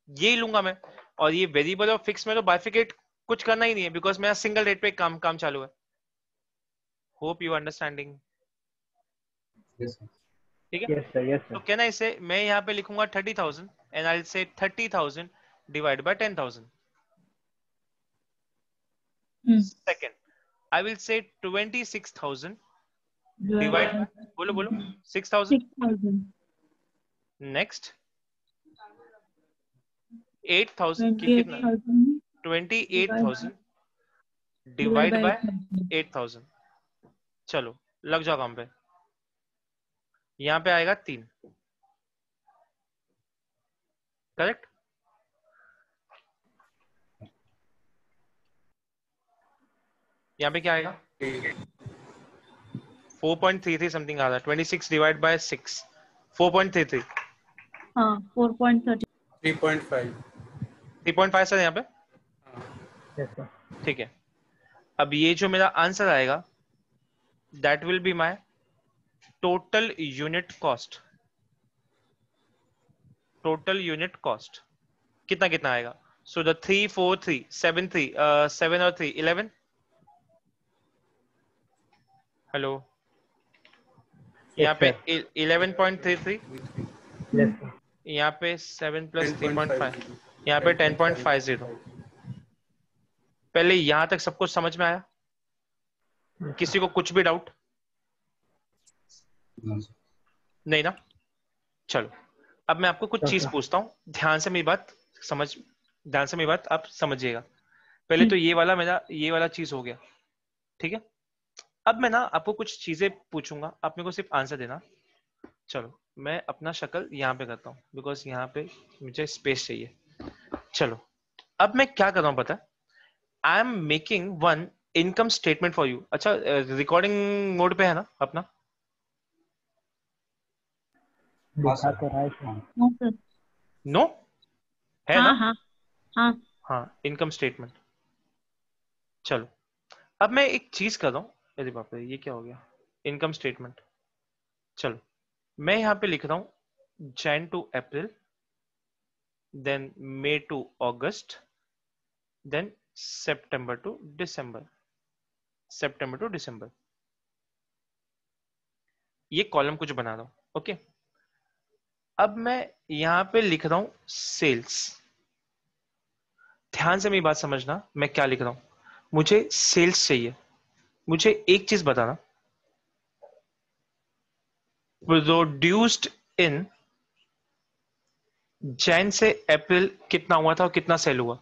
ये लूंगा मैं। और ये वेरिएबल और फिक्स में तो बाइफिकेट कुछ करना ही नहीं है, बिकॉज मेरा सिंगल रेट पे काम चालू है। Hope you understanding. ठीक है, यस सर, यस तो सर। कैन आई से मैं यहाँ पे लिखूंगा 30,000 एंड आई से 30,000 divide by 10,000। Second, I will से 26,000 डिवाइड, बोलो बोलो, 6,000। 6,000 नेक्स्ट 8,000 की कितना, 28,000 28,000 डिवाइड डिवाइड बाय बाय 8,000। चलो लग जाओ काम पे, यहाँ पे आएगा 3, करेक्ट? यहाँ पे क्या आएगा, 4.33 समथिंग आ रहा है, 26 डिवाइड बाय 6, 4.33, हाँ 4.30 3.5। 3.5 सर यहाँ पे, यस सर। ठीक है। अब ये जो मेरा आंसर आएगा that will be my total unit cost, total unit cost कितना कितना आएगा। सो द 3 4 3 7 3 7 और 3 11। हेलो, यहाँ पे 11.33, यस सर। यहाँ पे 7 प्लस 3.5, यहाँ पे 10.50। पहले यहां तक सब कुछ समझ में आया? किसी को कुछ भी डाउट नहीं ना? चलो अब मैं आपको कुछ चीज पूछता हूँ, ध्यान से मेरी बात ध्यान से मेरी बात आप समझिएगा। पहले तो ये वाला मेरा ये वाला चीज हो गया, ठीक है। अब मैं ना आपको कुछ चीजें पूछूंगा, आप मेरे को सिर्फ आंसर देना। चलो मैं अपना शक्ल यहाँ पे करता हूँ, बिकॉज यहाँ पे मुझे स्पेस चाहिए। चलो अब मैं क्या कर रहा हूँ पता है, I am making one income statement for you. अच्छा रिकॉर्डिंग मोड पे है ना अपना? दिखा तो रहा है सर। No sir. नो है हाँ ना? हाँ हाँ। हाँ, इनकम स्टेटमेंट। चलो, अब मैं एक चीज कर रहा हूँ। अरे बाप रे, ये क्या हो गया? Income statement. चलो, मैं यहाँ पे लिख रहा हूँ Jan to April, then May to August, then September to December. September to December, ये कॉलम कुछ बना रहा हूं। ओके, अब मैं यहां पे लिख रहा हूं सेल्स। ध्यान से मेरी बात समझना, मैं क्या लिख रहा हूं। मुझे सेल्स चाहिए। मुझे एक चीज बताना, प्रोड्यूस्ड इन जैन से अप्रैल कितना हुआ था और कितना सेल हुआ?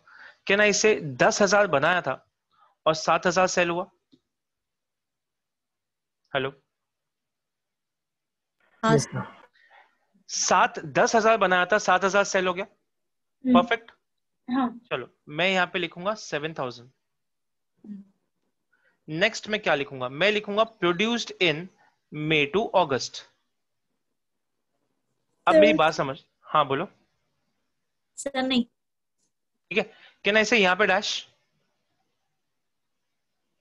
क्या ना इसे 10,000 बनाया था और 7,000 सेल हुआ? हेलो, हाँ यस सर। सर। 10,000 बनाया था, 7,000 सेल हो गया। परफेक्ट। हाँ। चलो, मैं यहां पे लिखूंगा 7,000। नेक्स्ट में क्या लिखूंगा? मैं लिखूंगा प्रोड्यूस्ड इन मई टू अगस्त। अब मेरी बात समझ, हाँ बोलो। सर नहीं। ठीक है, क्या ना इसे यहां पे डैश,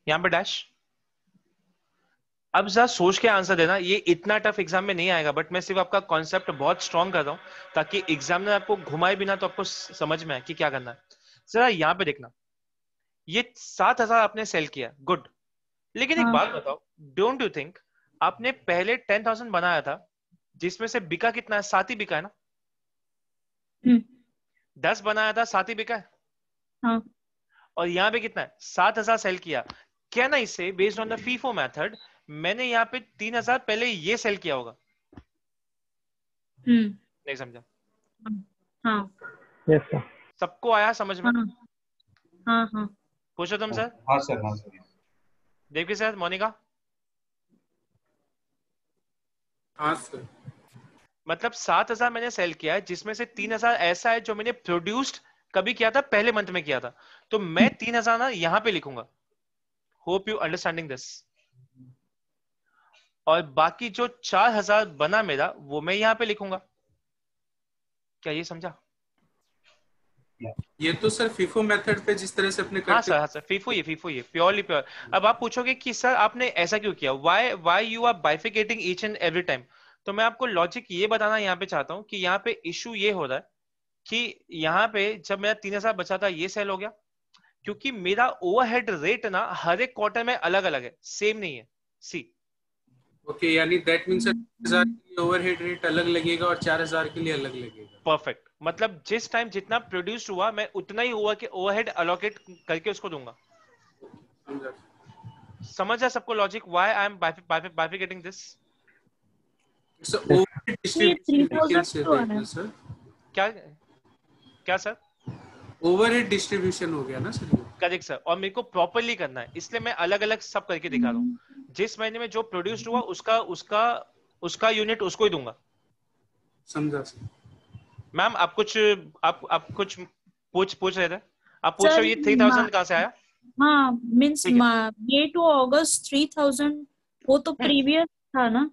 यहां पे डैश। अब जरा सोच के आंसर देना, ये इतना टफ एग्जाम में नहीं आएगा, बट मैं सिर्फ आपका कॉन्सेप्ट बहुत स्ट्रॉन्ग कर रहा हूं ताकि एग्जामिनर आपको घुमाए बिना तो आपको समझ में आए कि क्या करना है। जरा यहां पे देखना, ये 7,000 आपने सेल किया, गुड। लेकिन एक हाँ। बात बताओ, डोंट यू थिंक आपने पहले 10,000 बनाया था जिसमें से बिका कितना है? 7 ही बिका है ना? हम्म। 10 बनाया था, 7 ही बिका है। हाँ। और यहाँ पे कितना है? 7,000 सेल किया। क्या ना इसे based on the FIFO method मैंने यहाँ पे 3,000 पहले ये सेल किया होगा? नहीं समझा? हाँ। Yes sir. सबको आया समझ में? हाँ। हाँ। हाँ। पुरुषोत्तम सर, हाँ सर, हाँ सर। देवकी सर, मोनिका। हाँ सर। मतलब 7,000 मैंने सेल किया है जिसमें से 3,000 ऐसा है जो मैंने प्रोड्यूस्ड कभी किया था, पहले मंथ में किया था। तो मैं 3,000 ना यहां पे लिखूंगा। Hope you understanding this. और बाकी जो 4,000 बना मेरा, वो मैं यहां पे लिखूंगा। क्या ये समझा? ये तो सर फीफो मेथड पे जिस तरह से अपने हाँ करते सर, हाँ सर, फीफो ये प्योरली प्योर। अब आप पूछोगे कि सर आपने ऐसा क्यों किया, why you are bifurcating each and every time. तो मैं आपको लॉजिक ये बताना यहाँ पे चाहता हूँ कि यहाँ पे इशू ये हो रहा है कि यहाँ पे जब मेरा 3,000 बचा था, ये सेल हो गया क्योंकि मेरा ओवरहेड रेट ना हर एक क्वार्टर में अलग अलग है, सेम नहीं है। सी, ओके, यानी दैट मीन्स 1000 के लिए ओवरहेड रेट अलग लगेगा और 4000 के लिए अलग लगेगा। परफेक्ट। मतलब जिस टाइम जितना प्रोड्यूस हुआ मैं उतना ही हुआ कि ओवरहेड अलोकेट करके उसको दूंगा। समझा। समझ है सबको logic, why I am bifurcating this? It's overhead ये डिस्ट्रीब्यूशन वी कैन 3,000 से तो दैट है। ना सर। क्या क्या सर? ओवरहेड डिस्ट्रीब्यूशन हो गया ना सर ये। करेक्ट सर, और मेरे को प्रॉपरली करना है इसलिए मैं अलग अलग सब करके दिखा रहा हूँ। जिस महीने में जो प्रोड्यूस्ड हुआ उसका उसका उसका यूनिट उसको ही दूंगा। समझा सर। मैम आप कुछ पूछ रहे थे, आप पूछ सर रहे हो ये 3,000 कहाँ से आया? हाँ मीन्स ठीक है, मई टू अगस्त 3,000 वो तो प्रीवियस था ना।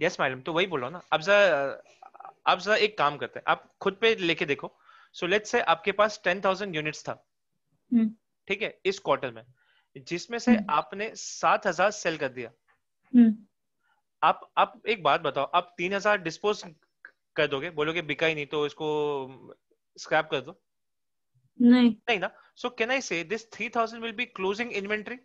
यस मैडम, तो वही बोल रहा हूँ ना। अब जरा एक काम करते हैं, आप खुद पे लेके देखो। सो लेट्स से आपके पास 10,000 यूनिट्स था, हम्म। ठीक है, इस क्वार्टर में, जिसमें से आपने 7,000 सेल कर दिया। हम्म। आप एक बात बताओ, आप 3,000 डिस्पोज कर दोगे? बोलोगे बिका ही नहीं तो इसको स्क्रैप कर दो? नहीं। नहीं ना। So can I say this 3,000 will be closing inventory?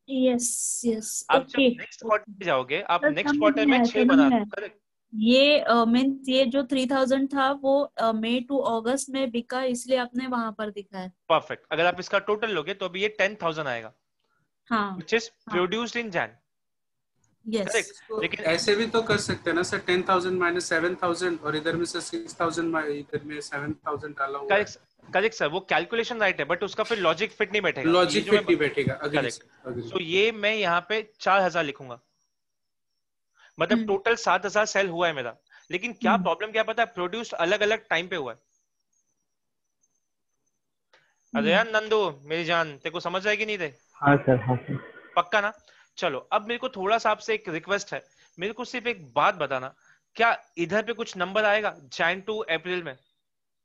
Yes yes आप जब ओके। नेक्स्ट क्वार्टर में जाओगे, आप सर नेक्स्ट समझ क्वार्टर में में आया 6 समझ बना में दो। आया। करेक्ट, ये मीन्स ये जो 3,000 था वो मई टू अगस्त में बिका इसलिए आपने वहां पर दिखाया। परफेक्ट। अगर आप इसका टोटल लोगे तो अभी ये 10,000 आएगा, हाँ। विच इज हाँ। Produced in Jain. Yes. Correct, इसको लेकिन ऐसे भी तो कर सकते हैं ना सर, 10,000 माइनस 7,000 और इधर में से 6,000 इधर में 7,000 डाला हुआ है। करेक्ट, करेक्ट सर, वो कैलकुलेशन राइट है, बट उसका फिर लॉजिक फिट नहीं बैठेगा। ये लॉजिक जो मैं फिट नहीं बैठेगा। Agree correct, sir, agree. So ये मैं यहाँ पे 4,000 लिखूंगा। मतलब हम्म। टोटल 7,000 सेल हुआ है मेरा, लेकिन क्या प्रॉब्लम क्या पता है, प्रोड्यूस्ड अलग अलग टाइम पे हुआ है। अरे यार नंदू, मेरी जान, तेरे को समझ रहा है कि नहीं थे? हाँ सर, हाँ सर। पक्का ना? चलो, अब मेरे को थोड़ा सा आपसे एक रिक्वेस्ट है, मेरे को सिर्फ एक बात बताना क्या इधर पे कुछ नंबर आएगा जैन टू अप्रैल में?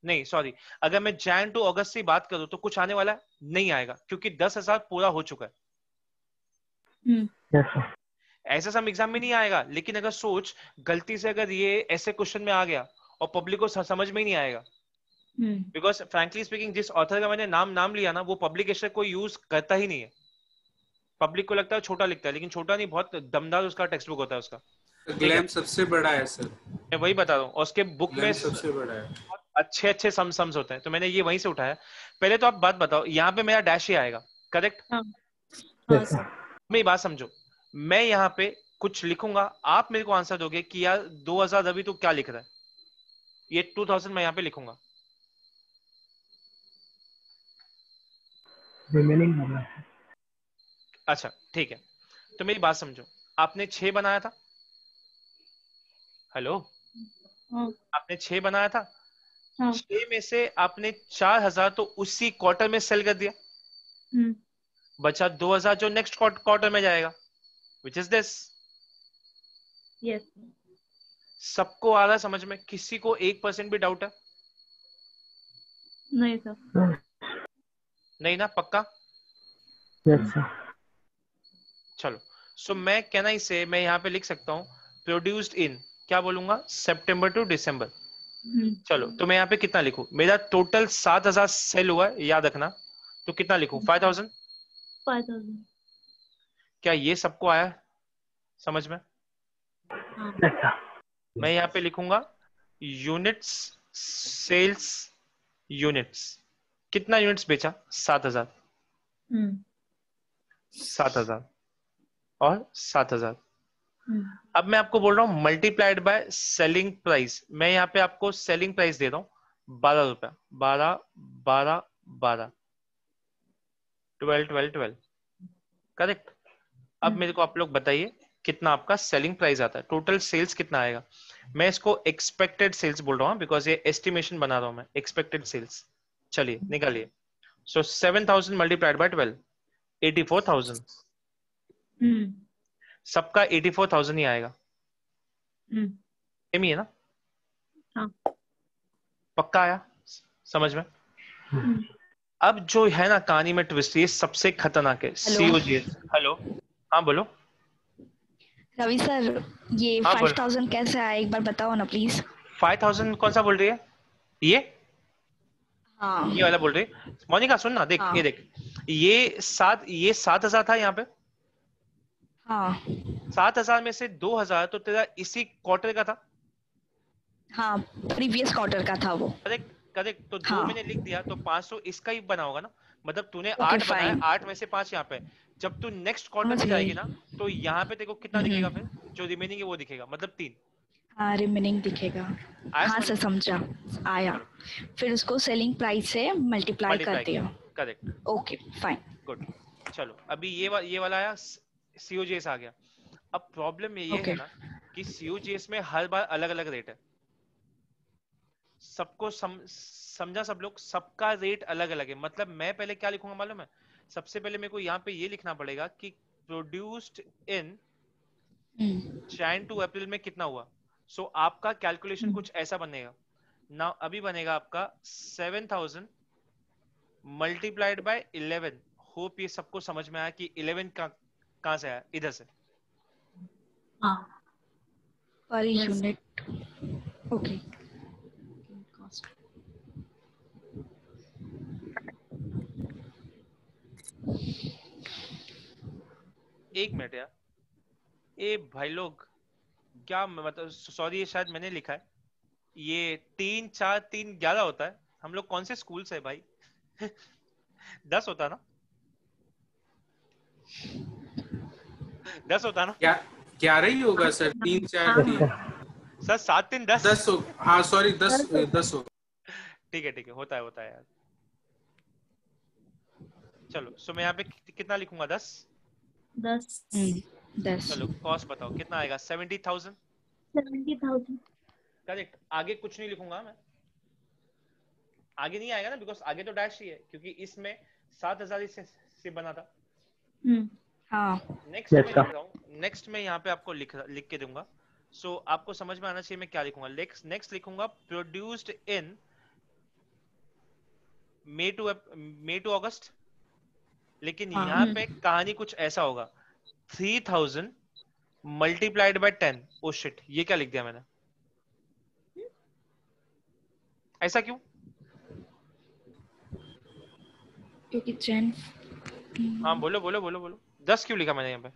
नहीं, सॉरी, अगर मैं जैन टू अगस्त से बात करूं तो कुछ आने वाला है? नहीं आएगा, क्योंकि 10,000 पूरा हो चुका है। Yes, sir. ऐसा सब एग्जाम में नहीं आएगा, लेकिन अगर सोच गलती से अगर ये ऐसे क्वेश्चन में आ गया और पब्लिक को समझ में ही नहीं आएगा, बिकॉज फ्रैंकली स्पीकिंग जिस ऑथर का मैंने नाम लिया ना, वो पब्लिकेशन को यूज करता ही नहीं है। पब्लिक को लगता है छोटा लिखता है, लेकिन छोटा नहीं, बहुत दमदार उसका टेक्स्ट बुक होता है उसका। ग्लैम सबसे बड़ा है सर, मैं वही बता रहा हूँ, और उसके बुक में ग्लैम सबसे बड़ा है। बहुत अच्छे सम्स होते हैं, तो मैंने ये वहीं से उठाया। पहले तो आप बात बताओ, यहाँ पे मेरा डैश ही आएगा, करेक्ट? Yes, sir. मेरी बात समझो, मैं यहाँ पे कुछ लिखूंगा, आप मेरे को आंसर दोगे कि यार 2000 रवि तू क्या लिख रहा है, ये 2000 मैं यहाँ पे लिखूंगा। Remaining number. अच्छा ठीक है, तो मेरी बात समझो, आपने 6 बनाया था, हेलो, आपने 6 बनाया था, 6 में से आपने 4000 तो उसी क्वार्टर में सेल कर दिया, बचा 2000 जो नेक्स्ट क्वार्टर में जाएगा, विच इज दिस। यस सबको आ रहा है समझ में? किसी को 1% भी डाउट है? नहीं सर। नहीं ना, पक्का? Yes, sir. चलो, सो मैं कहना इसे मैं यहाँ पे लिख सकता हूँ प्रोड्यूस्ड इन, क्या बोलूंगा, सितंबर टू दिसंबर। चलो, तो मैं यहाँ पे कितना लिखूं? मेरा टोटल 7000 सेल हुआ है, याद रखना, तो कितना लिखूं? 5000। 5000। क्या ये सबको आया समझ में? Yes, sir. मैं यहाँ पे लिखूंगा यूनिट्स, सेल्स यूनिट्स, कितना यूनिट्स बेचा? 7000, 7000 और 7000। अब मैं आपको बोल रहा हूँ मल्टीप्लाइड बाय सेलिंग प्राइस, मैं यहाँ पे आपको सेलिंग प्राइस दे रहा हूँ 12 रुपया, 12 12 12, 12 12 12, करेक्ट? अब मेरे को आप लोग बताइए कितना आपका सेलिंग प्राइस आता है, टोटल सेल्स कितना आएगा? मैं इसको एक्सपेक्टेड सेल्स बोल रहा हूँ, बिकॉज ये एस्टिमेशन बना रहा हूँ मैं, एक्सपेक्टेड सेल्स। चलिए निकालिए, सो 7000 मल्टीप्लाइड बाय 12, 84,000। सबका 84,000 ही आएगा, सेम ही है ना? हाँ। पक्का आया समझ में? अब जो है ना कहानी में ट्विस्ट, ये सबसे खतरनाक है, COGS। हेलो, हाँ बोलो। रवि सर, ये हाँ, 5000 कैसे आया, एक बार बताओ ना प्लीज। 5000 कौन सा बोल रही है? ये हाँ ये वाला बोल रही है? मोनिका सुन ना, देख हाँ। ये देख, ये 7000 था यहाँ पे, हाँ 7000 में से 2000 तो तेरा इसी क्वार्टर का था, हाँ, प्रीवियस क्वार्टर का था वो। करेक्ट करेक्ट, तो 2 हाँ। मैंने लिख दिया, तो 500 इसका ही बना होगा ना, मतलब तूने Okay, 8 बनाया, fine. 8 में से 5 यहाँ पे। जब तू नेक्स्ट क्वार्टर में समझ जाएगी गई। ना, तो यहाँ पे तेरे को कितना दिखेगा फिर? जो रिमेनिंग है वो दिखेगा, मतलब 3। हाँ, रिमेनिंग दिखेगा। आया हाँ समझ सर, में? समझा, आया। फिर उसको सेलिंग प्राइस से मल्टीप्लाई कर दिया। Correct, okay fine. गुड। चलो, अभी ये वाला आया, COGS आ गया। अब प्रॉब्लम ये Okay. है ना कि COGS में हर बार अलग अलग रेट है, सबको समझा सब लोग, सबका रेट अलग अलग है। मतलब मैं पहले क्या लिखूंगा मालूम है? सबसे पहले मेरे को यहाँ पे ये लिखना पड़ेगा कि प्रोड्यूस्ड इन जैन टू अप्रैल में कितना हुआ। सो आपका कैलकुलेशन कुछ ऐसा बनेगा ना, अभी बनेगा आपका 7000 मल्टीप्लाइड बाय 11। होप ये सबको समझ में आया कि 11 कहाँ से आया, इधर से। Per unit. ओके। एक मिनट यार, ए भाई लोग, क्या मतलब, सॉरी ये शायद मैंने लिखा है, ये 3 4 3 11 होता है। हम लोग कौन से स्कूल से है भाई? 10 होता ना? 10 होता ना? 11 ही होगा सर, 3 4 3 सर 7 3 10 10 हो। हाँ सॉरी, 10 हो। ठीक है, होता है यार। चलो, सो मैं यहाँ पे कितना लिखूंगा? 10। 10। चलो, कॉस्ट बताओ कितना आएगा? 70,000। 70,000। करेक्ट। आगे कुछ नहीं लिखूंगा मैं, आगे नहीं आएगा ना, बिकॉज आगे तो डैश ही है, क्योंकि इसमें 7000 से बना था। हाँ। नेक्स्ट मैं लिख रहा हूँ, नेक्स्ट मैं यहाँ पे आपको लिख के दूंगा सो आपको समझ में आना चाहिए मैं क्या लिखूंगा। नेक्स्ट लिखूंगा प्रोड्यूस्ड इन मई टू अगस्त, लेकिन हाँ। यहाँ पे कहानी कुछ ऐसा होगा 3000 मल्टीप्लाइड बाय 10। ओ शिट, ये क्या लिख दिया मैंने, ऐसा क्यों? क्योंकि चैन हाँ बोलो बोलो बोलो बोलो, 10 क्यों लिखा मैंने यहाँ पे?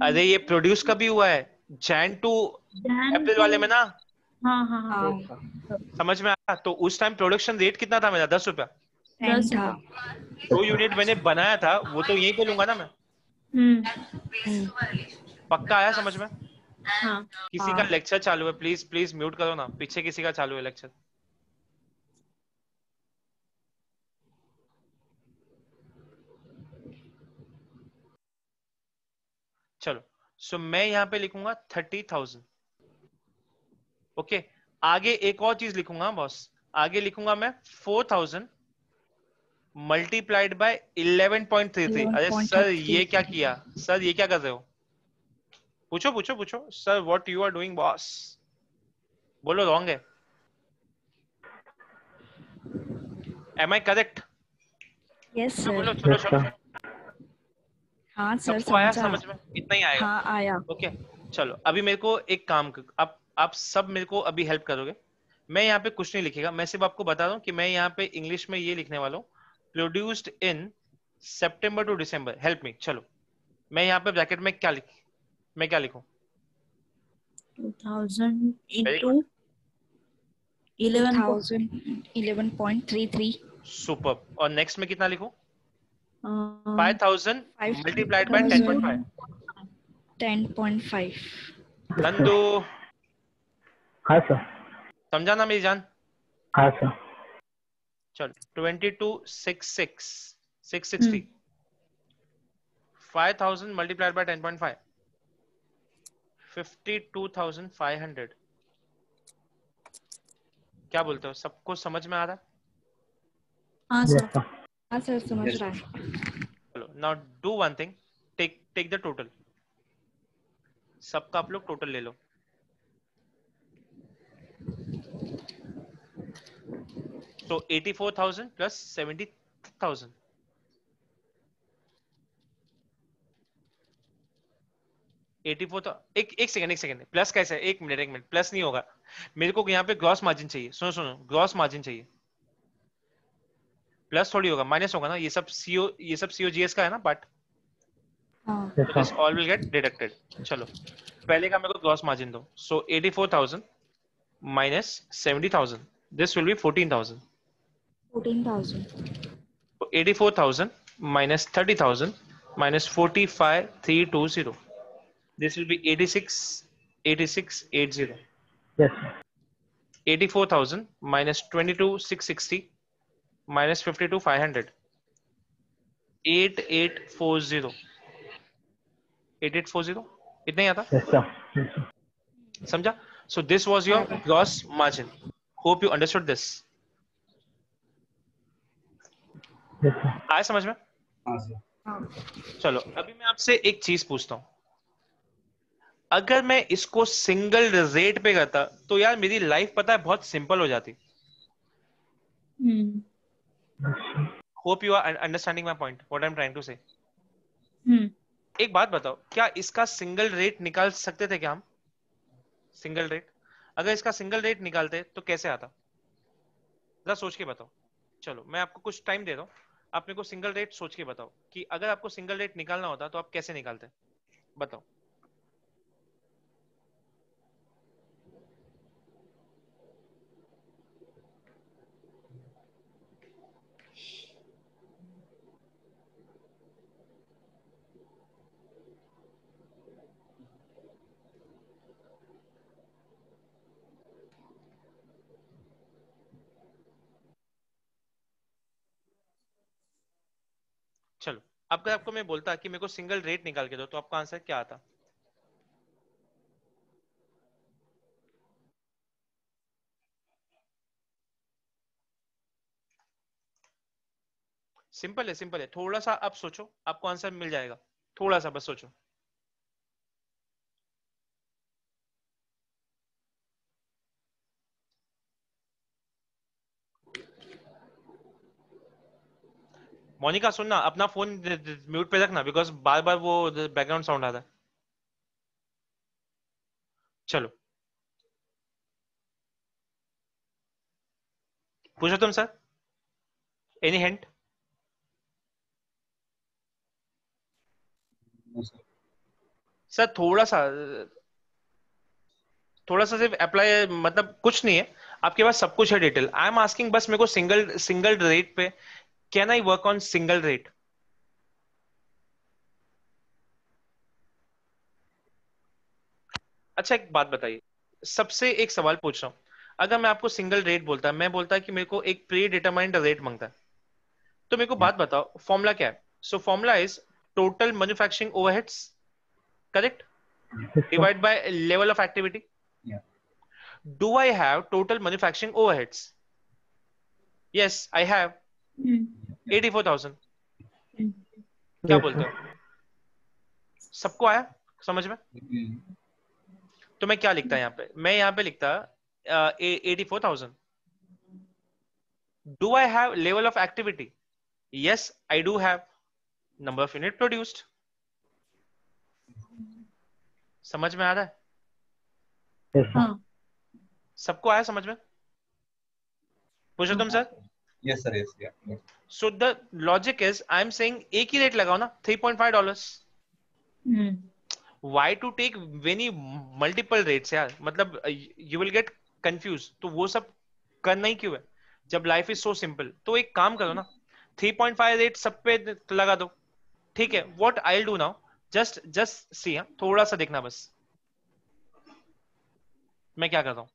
अरे ये प्रोड्यूस कभी हुआ है, Jan to Jan April to वाले में ना, हाँ हाँ हाँ Yes, sir. समझ में आया? तो उस टाइम प्रोडक्शन रेट कितना था मेरा, 10 रुपया। 10 10 था। जो यूनिट मैंने बनाया था वो तो यहीं पे लूंगा ना मैं। पक्का आया समझ में? हाँ किसी का लेक्चर चालू है, प्लीज प्लीज म्यूट करो ना, पीछे किसी का चालू है लेक्चर। चलो, सो मैं यहाँ पे लिखूंगा 30,000। ओके, आगे एक और चीज लिखूंगा बॉस, आगे लिखूंगा मैं 4,000 मल्टीप्लाइड बाय 11.33। अरे सर ये क्या किया, सर ये क्या कर रहे हो? पूछो पूछो पूछो sir, what you are doing boss? बोलो रॉन्ग है, एम आई करेक्ट? यस बोलो सर। चलो Yes, चलो, sir. हाँ सर सबको आया समझा। समझ में? इतना ही आएगा। हाँ आया। ओके चलो, अभी मेरे को एक काम आप सब मेरे को अभी हेल्प करोगे। मैं यहाँ पे कुछ नहीं लिखेगा, मैं सिर्फ आपको बता रहा हूँ कि मैं यहाँ पे इंग्लिश में ये लिखने वाला हूँ, produced in September to December, help me. चलो मैं यहाँ पे ब्रैकेट में मैं क्या लिखूं? 2000 वेरी into गुड, 11 11.33। सुपर। और नेक्स्ट में कितना लिखूं? 5 5000 मल्टीप्लाइड बाय 10.5। 10.5। नंदू हाँ सर, समझा ना मेरी जान? हाँ सर, चलो 22,660 5000 मल्टीप्लाइड बाय 10.5 52,500। क्या बोलते हो, सबको समझ में आ रहा है? हाँ yes सर sir, हाँ सर समझ Yes. रहा है। चलो now do one thing, take the total, सबका आप लोग टोटल ले लो। So 84,000 plus 70,000, 84 तो एक सेकंड प्लस कैसे? एक मिनट प्लस नहीं होगा, मेरे को यहाँ पे ग्रॉस मार्जिन चाहिए। सुनो सुनो, ग्रॉस मार्जिन चाहिए, प्लस थोड़ी होगा, माइनस होगा ना। ये सब सीओजीएस का है ना पार्ट, हाँ yes तो sir, this all will get deducted. चलो पहले का मेरे को ग्रॉस मार्जिन दो। सो 84,000 minus 70,000, this will B 14,000। 14,000। 84,000 minus 30,000 minus 45,320. This will be 86,80. yes sir, 84,000 minus 22,660 minus 52,500. 8840. 8840 इतना ही आता, yes sir, yes sir, समझा? So this was your gross margin. Hope you understood this. yes sir, आया समझ में? हाँ sir. हाँ चलो अभी मैं आपसे एक चीज पूछता हूं, अगर मैं इसको सिंगल रेट पे करता तो यार मेरी लाइफ पता है बहुत सिंपल हो जाती। Hope you are understanding my point, what I am trying to say. एक बात बताओ, क्या इसका सिंगल रेट निकाल सकते थे क्या हम? सिंगल रेट, अगर इसका सिंगल रेट निकालते तो कैसे आता, जरा सोच के बताओ। चलो मैं आपको कुछ टाइम दे रहा हूं, आप मेरे को सिंगल रेट सोच के बताओ कि अगर आपको सिंगल रेट निकालना होता तो आप कैसे निकालते, बताओ। चलो अगर आपको मैं बोलता कि मेरे को सिंगल रेट निकाल के दो तो आपका आंसर क्या आता? सिंपल है, सिंपल है। थोड़ा सा आप सोचो, आपको आंसर मिल जाएगा। थोड़ा सा बस सोचो। मोनिका सुनना, अपना फोन म्यूट पे रखना, बिकॉज बार बार वो बैकग्राउंड साउंड आता है। चलो पूछो तुम सर, एनी हिंट? सर थोड़ा सा सिर्फ अप्लाई, मतलब कुछ नहीं है, आपके पास सब कुछ है डिटेल। आई एम आस्किंग बस मेरे को सिंगल सिंगल रेट पे, can I work on single rate? अच्छा एक बात बताइए, सबसे एक सवाल पूछ रहा हूँ, अगर मैं आपको सिंगल रेट बोलता, मैं बोलता कि मेरे को एक प्री डिटरमाइंड रेट मांगता है, तो मेरे को बात बताओ फॉर्मूला क्या है? So formula is total manufacturing overheads, correct, Yes, sir. Divide by level of activity. Do I have total manufacturing overheads? Yes I have 84,000। क्या Yes, बोलते sir. हो, सबको आया समझ में? तो मैं क्या लिखता यहाँ पे, मैं यहाँ पे लिखता 84,000। Do I have level of activity? Yes I do have. Number of unit produced. समझ में आ रहा है? Yes, sir. हाँ सबको आया समझ में? पूछो तुम sir. Yes, sir. Yes, yeah. So the logic is, I am saying एक ही रेट लगाओ ना, $3.5। Why to take many multiple rates यार, मतलब you will get confused। तो वो सब करना ही क्यों है जब लाइफ इज सो सिंपल? तो एक काम करो ना, 3.5 रेट सब पे लगा दो, ठीक है? What I will do now, just see, थोड़ा सा देखना बस मैं क्या कर रहा हूं।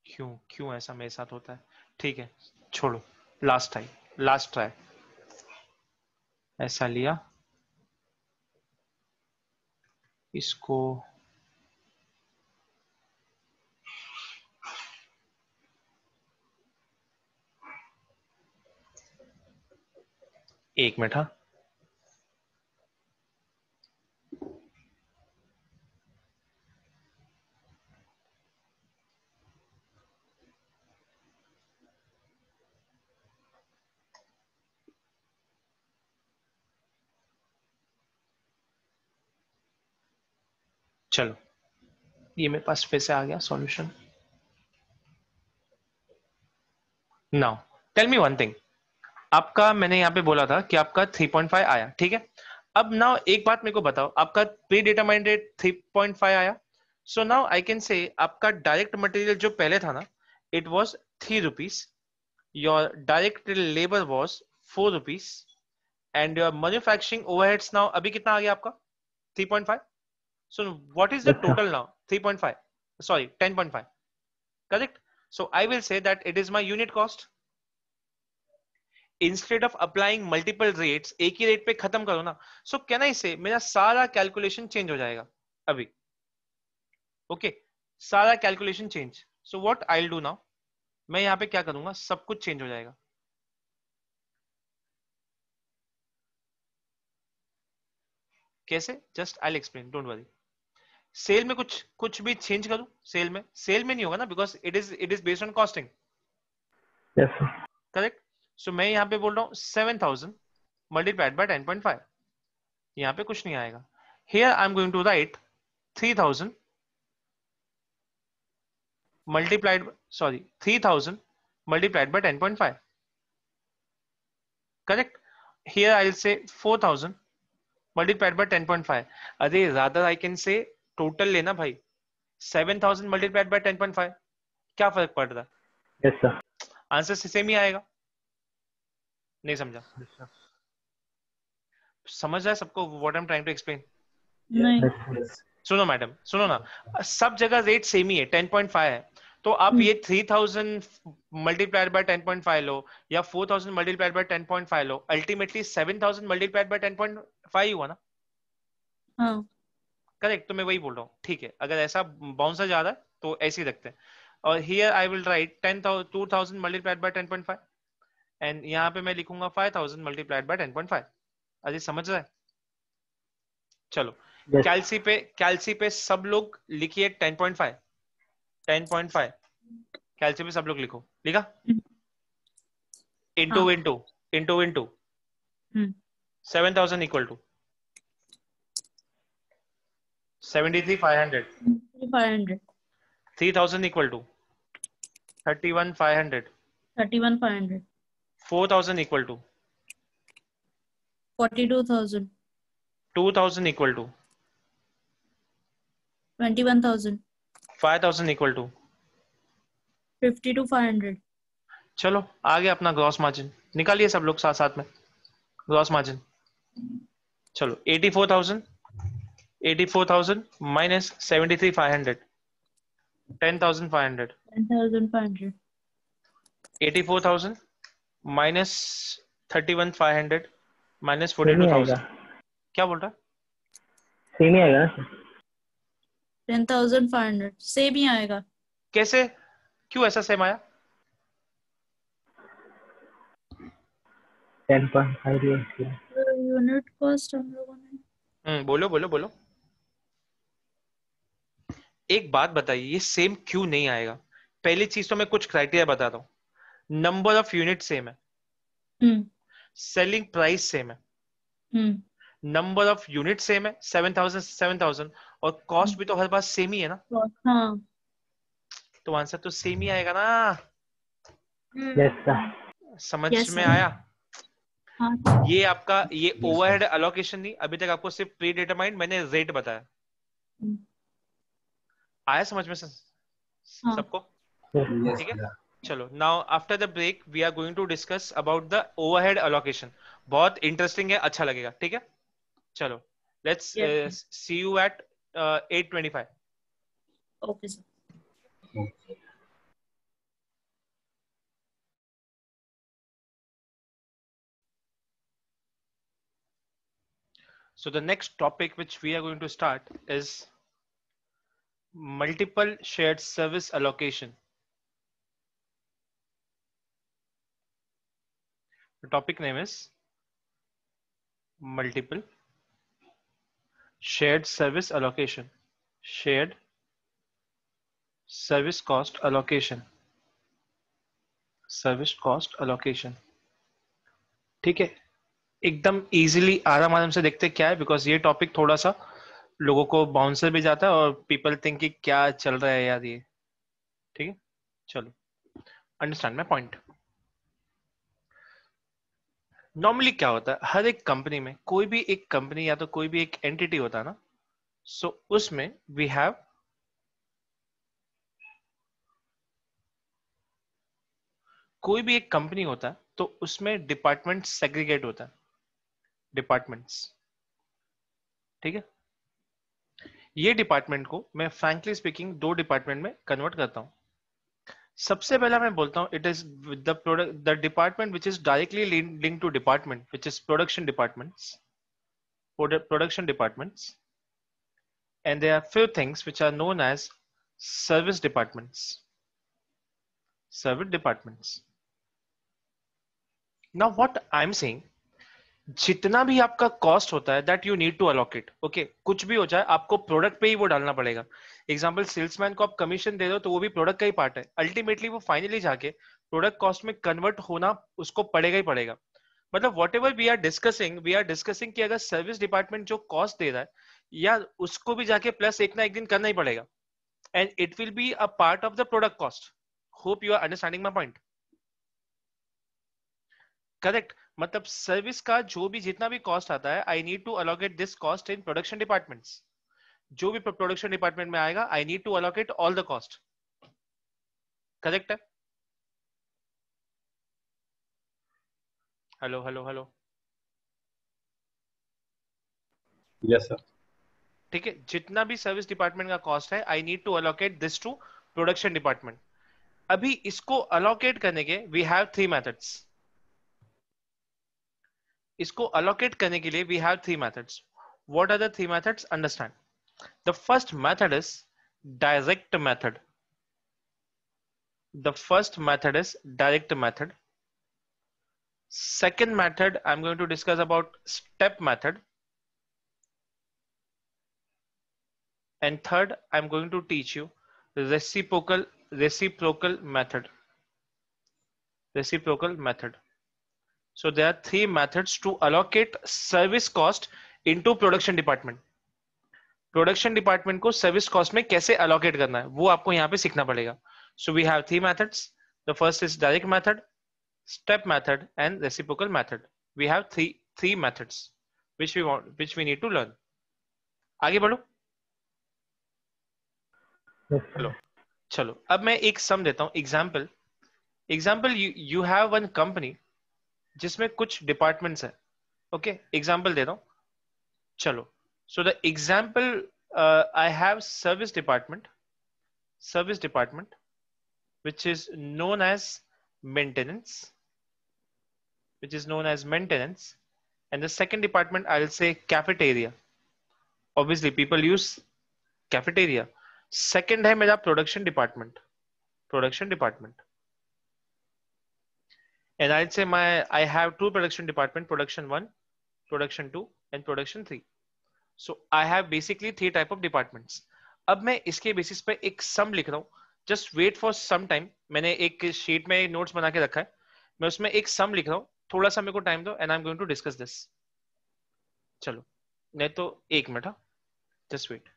क्यों क्यों ऐसा मेरे साथ होता है? ठीक है छोड़ो, लास्ट टाइम, लास्ट ट्राई। ऐसा लिया इसको, एक मिनट हाँ, चलो ये मेरे पास फिर से आ गया solution. Now tell me one thing, आपका मैंने यहाँ पे बोला था कि आपका 3.5 आया, ठीक है? अब नाउ एक बात मेरे को बताओ, आपका प्री डिटरमाइंड रेट 3.5 आया, सो नाउ आई कैन से आपका डायरेक्ट मटेरियल जो पहले था ना, it was 3 rupees, your direct labour was 4 rupees, and your manufacturing overheads now अभी कितना आ गया आपका? 3.5। So what is the Yes, sir. Total now? 3.5, sorry 10.5, correct? So I will say that it is my unit cost. Instead of applying multiple rates, एक ही rate पे खत्म करो ना, so can I से मेरा सारा कैलकुलेशन चेंज हो जाएगा अभी, ओके? सारा calculation change. So what I will do now, मैं यहाँ पे क्या करूंगा, सब कुछ चेंज हो जाएगा। कैसे? Just I will explain, don't worry. Sale में कुछ कुछ भी चेंज करूं, सेल में नहीं होगा ना, because it is based on costing, Yes, sir. Correct? So मैं यहाँ पे बोल रहा हूँ 7,000 मल्टीप्लाइड बाय 10.5, यहाँ पे कुछ नहीं आएगा। Here I am going to write 3,000 multiplied, sorry, 3,000 multiplied by 10.5, correct? Here I'll say 4,000 multiplied by 10.5. Rather I can say total लेना भाई। 7,000 मल्टीप्लाइड बाय 10.5, क्या फर्क पड़ रहा है? Yes, sir. आंसर सेम ही आएगा। नहीं समझा? समझ रहा है सबको what I am trying to explain? नहीं। Yes, sir. सुनो मैडम, सुनो ना, सब जगह रेट सेम ही है, 10.5 है, तो आप ये 3,000 मल्टीप्लाइड बाय 10.5 लो या 4,000 multiplied by 10.5 low, ultimately 7,000 multiplied by 10.5 हुआ ना? हाँ। करेक्ट, तो मैं वही बोल रहा हूँ। ठीक है, अगर ऐसा बाउंसर जा रहा है तो ऐसे ही रखते हैं। और here I will write 2,000 multiplied by 10.5 and यहाँ पे मैं लिखूंगा 5,000 मल्टीप्लाइड बाय 10.5। अरे समझ रहा है? चलो Yes. कैल्सी पे सब लोग लिखिए 10.5 10.5। कैल्सी पे सब लोग लिखो। लिखा? Into into into into 7,000 equal to 73,500। 500, 3,000 equal to 31,500। 31,500, 4,000 equal to 42,000, 2,000 equal to 21,000, 5,000 equal to 52,500, चलो आ गया अपना ग्रॉस मार्जिन। निकालिए सब लोग साथ साथ में ग्रॉस मार्जिन। चलो 84,000 माइनस 73,500 10,500। 10,500, 84,000 माइनस 31,500 माइनस Same ही 42,000। आएगा, क्या बोल रहा है? same ही आएगा ना sir? 10,500 से भी आएगा। कैसे, क्यों ऐसा सेम आया? 10.5 ही है इसलिए। यूनिट कॉस्ट हम लोगों ने बोलो बोलो बोलो। एक बात बताइए, ये सेम क्यों नहीं आएगा? पहली चीज तो मैं कुछ क्राइटेरिया बताता हूँ। नंबर ऑफ यूनिट सेम है, सेलिंग प्राइस सेम है, नंबर ऑफ यूनिट सेम है 7,000 7,000, और कॉस्ट भी तो हर बार सेम ही है ना, हाँ। तो आंसर तो सेम ही आएगा ना। Yes, sir. समझ Yes, में sir. आया? हाँ। ये आपका ये ओवरहेड एलोकेशन नहीं, अभी तक आपको सिर्फ प्री डिटरमाइंड मैंने रेट बताया। आया समझ में हाँ। सबको? Yes. ठीक है, चलो now after the break we are going to discuss about the overhead allocation. बहुत इंटरेस्टिंग है, अच्छा लगेगा। ठीक है, चलो let's Yes. See you at 8:25। Okay, sir. So the next topic which we are going to start is multiple shared service allocation. The topic name is multiple shared service allocation, shared service cost allocation, service cost allocation. ठीक है, एकदम easily आराम से देखते क्या है, because ये topic थोड़ा सा लोगों को बाउंसर भी जाता है और पीपल थिंक कि क्या चल रहा है यार ये। ठीक है, चलो अंडरस्टैंड माय पॉइंट। नॉर्मली क्या होता है, हर एक कंपनी में कोई भी एक कंपनी या तो कोई भी एक एंटिटी होता है ना, सो उसमें वी हैव कोई भी एक कंपनी होता है तो उसमें डिपार्टमेंट सेग्रीगेट होता है, डिपार्टमेंट्स। ठीक है, ये डिपार्टमेंट को मैं फ्रैंकली स्पीकिंग दो डिपार्टमेंट में कन्वर्ट करता हूं। सबसे पहला मैं बोलता हूं it is the product the department which is directly linked to department which is production departments, production departments, and there are few things which are known as service departments. Service departments. Now what I'm saying, जितना भी आपका cost होता है that you need to allocate. Okay, कुछ भी हो जाए आपको प्रोडक्ट पे ही वो डालना पड़ेगा। एग्जांपल, सेल्समैन को आप कमीशन दे दो तो वो भी प्रोडक्ट का ही पार्ट है, अल्टीमेटली वो फाइनली जाके प्रोडक्ट कॉस्ट में कन्वर्ट होना उसको पड़ेगा ही पड़ेगा। मतलब whatever we are discussing कि अगर सर्विस डिपार्टमेंट जो कॉस्ट दे रहा है या उसको भी जाके प्लस एक ना एक दिन करना ही पड़ेगा, and it will be a part of the product cost. Hope you are understanding my point. Correct, मतलब सर्विस का जो भी जितना भी कॉस्ट आता है, I need to allocate this cost in production departments. जो भी प्रोडक्शन डिपार्टमेंट में आएगा, I need to allocate all the cost. Correct है? Hello hello hello, yes sir. ठीक है, जितना भी सर्विस डिपार्टमेंट का कॉस्ट है, I need to allocate this to production department. अभी इसको अलोकेट करने के वी हैव थ्री मेथड्स। इसको अलोकेट करने के लिए we have three methods. What are the three methods? Understand. The first method is direct method. The first method is direct method. Second method I'm going to discuss about step method. And third I'm going to teach you reciprocal method. Reciprocal method. So there are three methods to allocate service cost into production department. Production department को service cost में कैसे allocate करना है वो आपको यहाँ पे सीखना पड़ेगा. So we have three methods. The first is direct method, step method, and reciprocal method. We have three methods which we need to learn. आगे बढ़ो. चलो अब मैं एक सम देता हूं. Example you have one company जिसमें कुछ डिपार्टमेंट्स है. ओके, एग्जाम्पल दे रहा हूं. चलो, so the example I have service department which is known as maintenance, and the second department I'll say cafeteria. Obviously people use cafeteria. Second है मेरा production department, and I'll say I have two production department, production 1, production 2 and production 3. So I have basically three type of departments. अब मैं इसके basis पे एक सम लिख रहा हूँ. Just wait for some time. मैंने एक शीट में नोट्स बना के रखा है. मैं उसमें एक सम लिख रहा हूँ. थोड़ा सा मेरे को टाइम दो and I'm going to discuss this. चलो, नहीं तो एक मिनट. Just wait.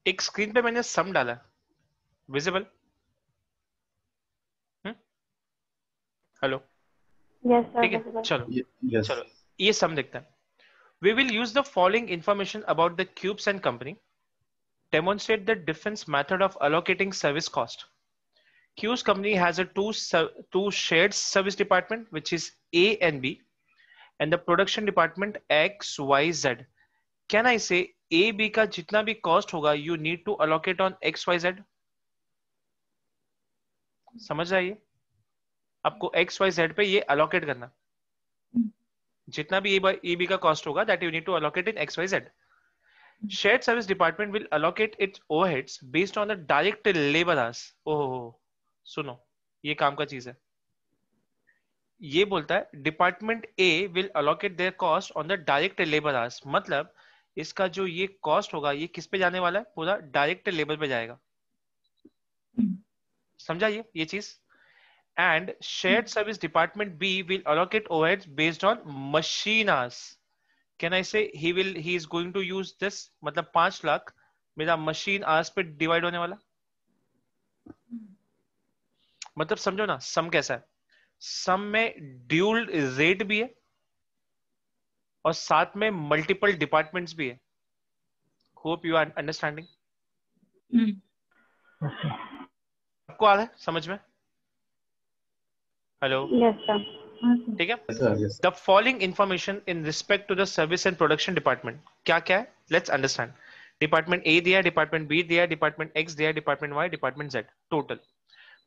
एक स्क्रीन पे मैंने सम डाला, विजिबल? Hello, Yes, sir. ठीक है. Visible. चलो ये सम देखते हैं. We will use the following information about the cubes and company. Demonstrate the difference method of allocating service cost. Q's company has a two shared service department, which is A and B, and the production department X, Y, Z. Can I say A, B का जितना भी cost होगा, you need to allocate on X, Y, Z? समझ रहा है ये? आपको X, Y, Z पे ये allocate करना. जितना भी A, B का cost होगा, that you need to allocate in X, Y, Z. Shared service department will allocate its overheads based on the direct labor hours. ओह, सुनो, ये काम का चीज है. ये बोलता है department A will allocate their cost on the direct labor hours. मतलब इसका जो ये कॉस्ट होगा, ये किस पे जाने वाला है? पूरा डायरेक्ट लेबर पे जाएगा. समझा ये चीज? And shared service department B will allocate overheads based on machine hours. Can I say he is going to use this? मतलब 5 लाख मेरा मशीन आवर्स पे डिवाइड होने वाला. मतलब समझो ना, सम कैसा है, सम में ड्यूल रेट भी है और साथ में मल्टीपल डिपार्टमेंट्स भी है। Hope you are understanding. आपको आ रहा है समझ में? Hello, yes sir. ठीक है। Yes, sir. Yes. The following information in respect to the service and production department, क्या क्या है, लेट्स अंडरस्टैंड। डिपार्टमेंट ए दिया, डिपार्टमेंट बी दिया, डिपार्टमेंट एक्स दिया, department Y, department Z, total.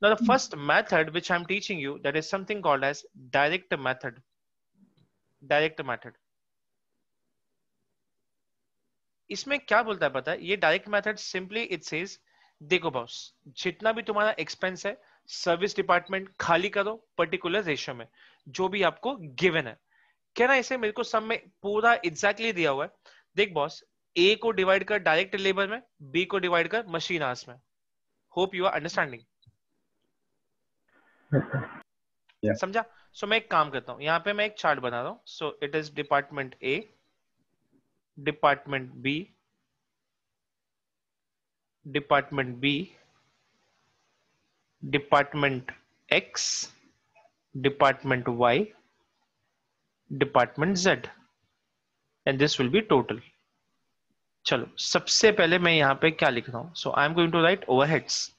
Now the first method which I'm teaching you, that is something called as direct method. Direct method. इसमें क्या बोलता है पता है? ये direct method simply it says, देखो बॉस, जितना भी तुम्हारा एक्सपेंस है सर्विस डिपार्टमेंट खाली करो पर्टिकुलर रेशियो में, जो भी आपको गिवन है। क्या ना इसे मेरे को सब में पूरा एग्जैक्टली दिया हुआ है। देख बॉस, ए को डिवाइड कर डायरेक्ट लेबर में, बी को डिवाइड कर मशीन आवर्स में। Hope you are understanding. Yeah. समझा? सो मैं एक काम करता हूं, यहां पे मैं एक चार्ट बना रहा हूं। So it is department A, department B, department B, department X, department Y, department Z, and this will be total. चलो सबसे पहले मैं यहां पे क्या लिख रहा हूं? So I am going to write overheads.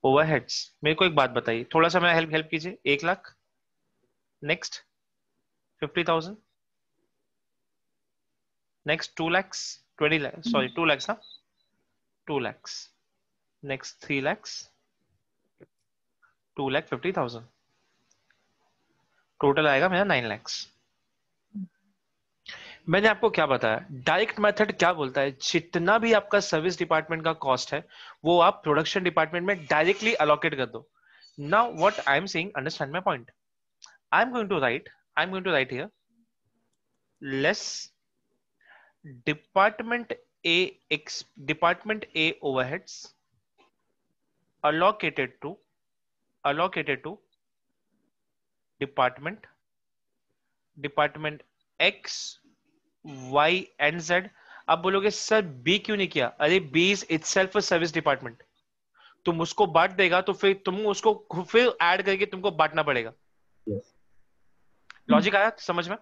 Overheads, मेरे को एक बात बताइए, थोड़ा सा मेरा हेल्प कीजिए। 1 lakh, next 50,000, next 2 lakhs, 20 lakhs, sorry 2 lakhs, हाँ 2 lakhs, नेक्स्ट 3 lakhs, 2,50,000, टोटल आएगा मेरा 9 lakhs। मैंने आपको क्या बताया, डायरेक्ट मेथड क्या बोलता है, जितना भी आपका सर्विस डिपार्टमेंट का कॉस्ट है वो आप प्रोडक्शन डिपार्टमेंट में डायरेक्टली अलोकेट कर दो। Now what I am saying, understand my point. I am going to write here less department A overheads allocated to department X, Y and Z। अब बोलोगे सर बी क्यों नहीं किया? अरे B is itself a service department, तुम उसको बांट देगा तो फिर तुम उसको फिर ऐड करके तुमको बांटना पड़ेगा। Yes. लॉजिक आया समझ में?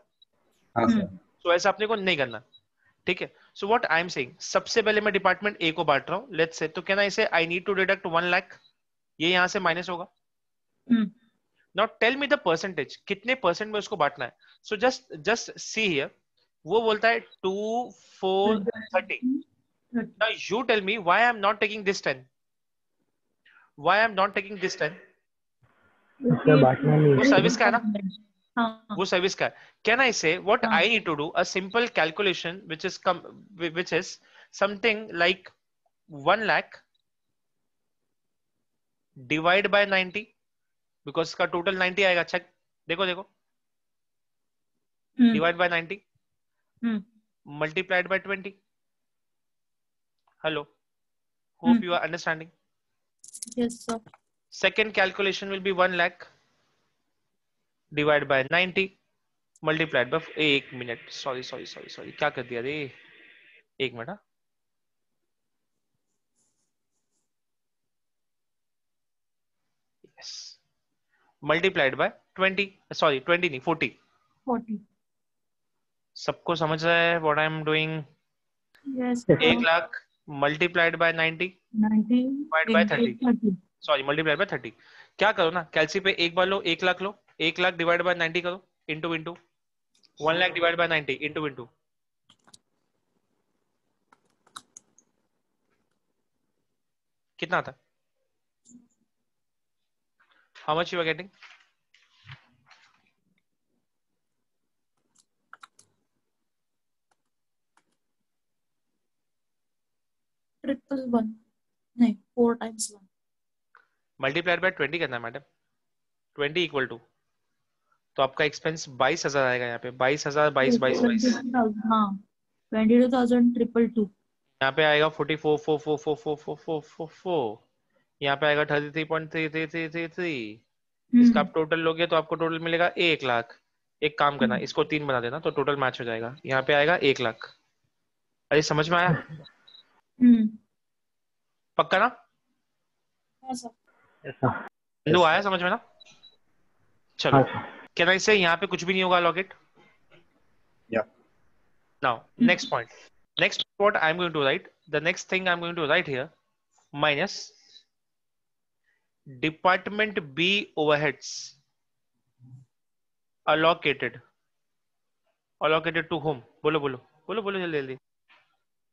हाँ सर। तो ऐसा अपने को नहीं करना, ठीक है। So what I am saying, सबसे पहले मैं डिपार्टमेंट ए को बांट रहा हूं, लेट्स से, तो can I say I need to deduct 1 lakh, ये यहां से माइनस होगा। Now tell me the percentage, कितने परसेंट में उसको बांटना है? सो जस्ट सी हियर, वो बोलता है 2, 4, 30। Now you tell me why I am not taking this 10, why I am not taking this 10? इसमें बांटना नहीं वो है। सर्विस का है ना, हाँ वो सर्विस का है। कैन आई से व्हाट हाँ. I need to do a simple calculation which is something like 1 lakh divide by 90, because इसका टोटल 90 आएगा। चेक, देखो divide by 90 multiplied by 20। Hello, hope you are understanding. Yes sir. Second calculation will be 1 lakh divide by 90 multiplied by, एक मिनट, sorry क्या कर दिया रे, एक मिनट। यस, मल्टीप्लाइड बाय 20, सॉरी 20 नहीं 40। 40। सबको समझ रहा है what I am doing? Yes 1 lakh multiplied by 90 divide by 30, sorry multiplied by 30। क्या करो ना, कैलसी पे एक बार लो, 1 लाख लो, 1 लाख डिवाइड बाय 90 करो, into 1 lakh divide by 90 into कितना था? How much you are getting? Triple 1 नहीं 4 times 1 मल्टीप्लाइड बाय 20 करना है मैडम, 20 इक्वल टू, तो आपका एक्सपेंस 22,000 आएगा यहाँ पे, 22,000, 22,000, 22,000 हाँ 22,000 222 यहाँ पे आएगा 44,444,444, यहाँ पे आएगा 33,33333। इसका आप टोटल लोगे तो आपको टोटल मिलेगा 1 लाख। एक काम करना, इसको 3 बना देना तो टोटल मैच हो जाएगा। यहाँ पे आएगा 1 लाख। अरे समझ में आया? पक्का ना? हाँ सर। Yes, sir. दो आया समझ में ना? चलो, हाँ सर। कैन आई से यहाँ पे कुछ भी नहीं होगा locket? Yeah. Now, next point. Next, what I'm going to write, the next thing I'm going to write here, minus department B overheads allocated. Allocated to whom? बोलो बोलो बोलो बोलो जल्दी जल्दी.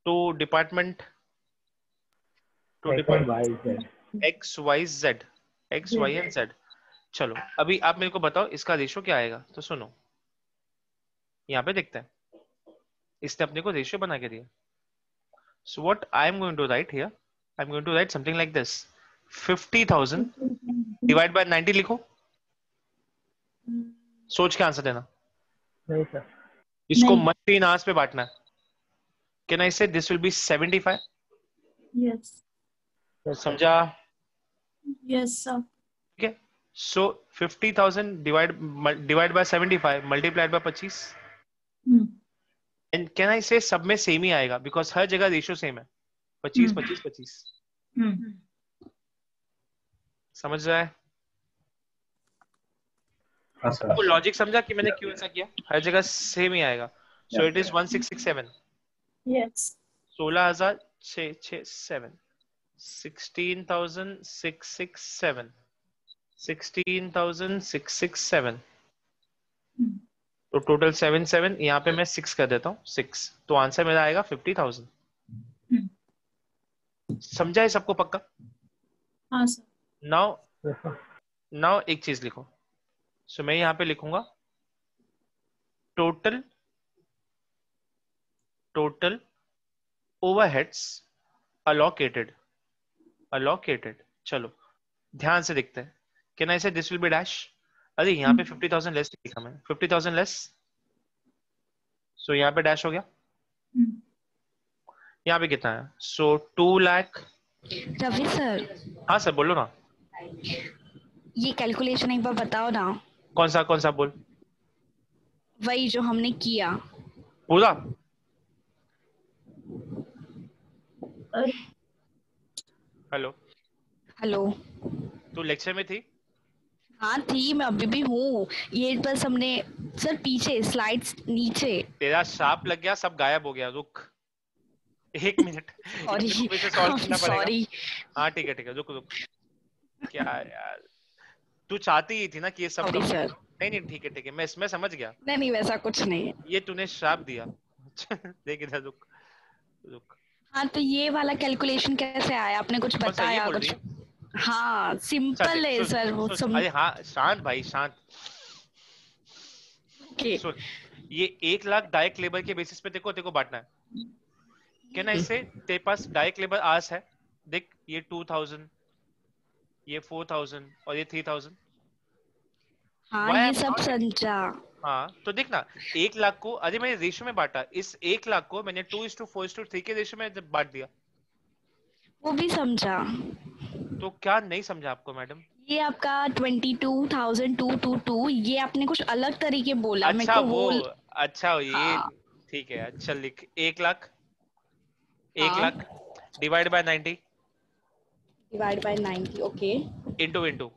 To department. To X, department Y, Z. X, Y, Z. X, Y and Z. चलो, अभी आप मेरे को बताओ इसका रेशियो क्या आएगा. तो सुनो, यहाँ पे देखते हैं. इसने अपने को रेशियो बना के दिया. So what I am going to write here, I am going to write something like this. 50,000 divided by 90 लिखो. सोच के आंसर देना. नहीं सर. इसको नहीं. मत 3 आवर्स पे बांटना है. Can I say this will be 75? Yes. समझा? Yes, sir. ठीक है. So 50,000 divide by 75 multiplied by 25. And can I say सब में सेम ही आएगा because हर जगह रेशियो सेम है. 25 25 25. समझ रहा है? हाँ सर. आपको लॉजिक समझा कि मैंने क्यों ऐसा किया? हर जगह सेम ही आएगा. So it is 1667. Yes. 16,667. 16,667. 16,667. तो टोटल 77. यहाँ पे मैं 6 कर देता हूँ. 6. तो आंसर मेरा आएगा 50,000. समझा है सबको पक्का? हाँ सर. नाउ एक चीज लिखो. सो मैं यहाँ पे लिखूंगा टोटल ओवरहेड्स allocated. चलो ध्यान से देखते हैं. Can I say this will be dash? अरे यहाँ पे 50,000 लेस लिखा मैंने. 50,000 लेस. सो यहाँ पे डैश हो गया. यहाँ पे कितना है? सो 2 लाख. रवि सर, हाँ सर बोलो ना. ये कैलकुलेशन एक बार बताओ ना. कौन सा बोल? वही जो हमने किया पूरा. हेलो. तू लेक्चर में थी? हाँ थी, मैं अभी भी हूँ. ये बस हमने सर पीछे स्लाइड्स नीचे. तेरा शार्प लग गया, सब गायब हो गया. रुक 1 मिनट. सॉरी. हाँ ठीक है रुक. क्या यार, तू चाहती ही थी ना कि ये सब सर. नहीं ठीक है मैं इसमें समझ गया. नहीं वैसा कुछ नहीं है. ये तूने श्राप दिया. देख इधर रुक. हाँ तो ये वाला कैलकुलेशन कैसे आया? आपने कुछ बताया कुछ? हाँ सिंपल है सर वो सब. अरे हाँ शांत भाई शांत. सुन, ये 1 लाख डायरेक्ट लेबर के बेसिस पे तेरे को बांटना है. कैन आई से तेरे पास डायरेक्ट लेबर आवर्स है. देख ये 2000, ये 4000 और ये 3000. हाँ ये सब समझा. हाँ तो देख ना, 1 लाख को अरे मैंने रेशियो में बांटा. इस 1 लाख को मैंने 2:4:3 के रेशियो में बांट दिया. वो भी समझा. तो क्या नहीं समझा आपको मैडम? ये आपका 22,222 ये आपने कुछ अलग तरीके बोला. अच्छा मेरे को वो वो अच्छा ये हाँ. ठीक है. अच्छा लिख 1 lakh divide by 90 divide by 90. Okay. Into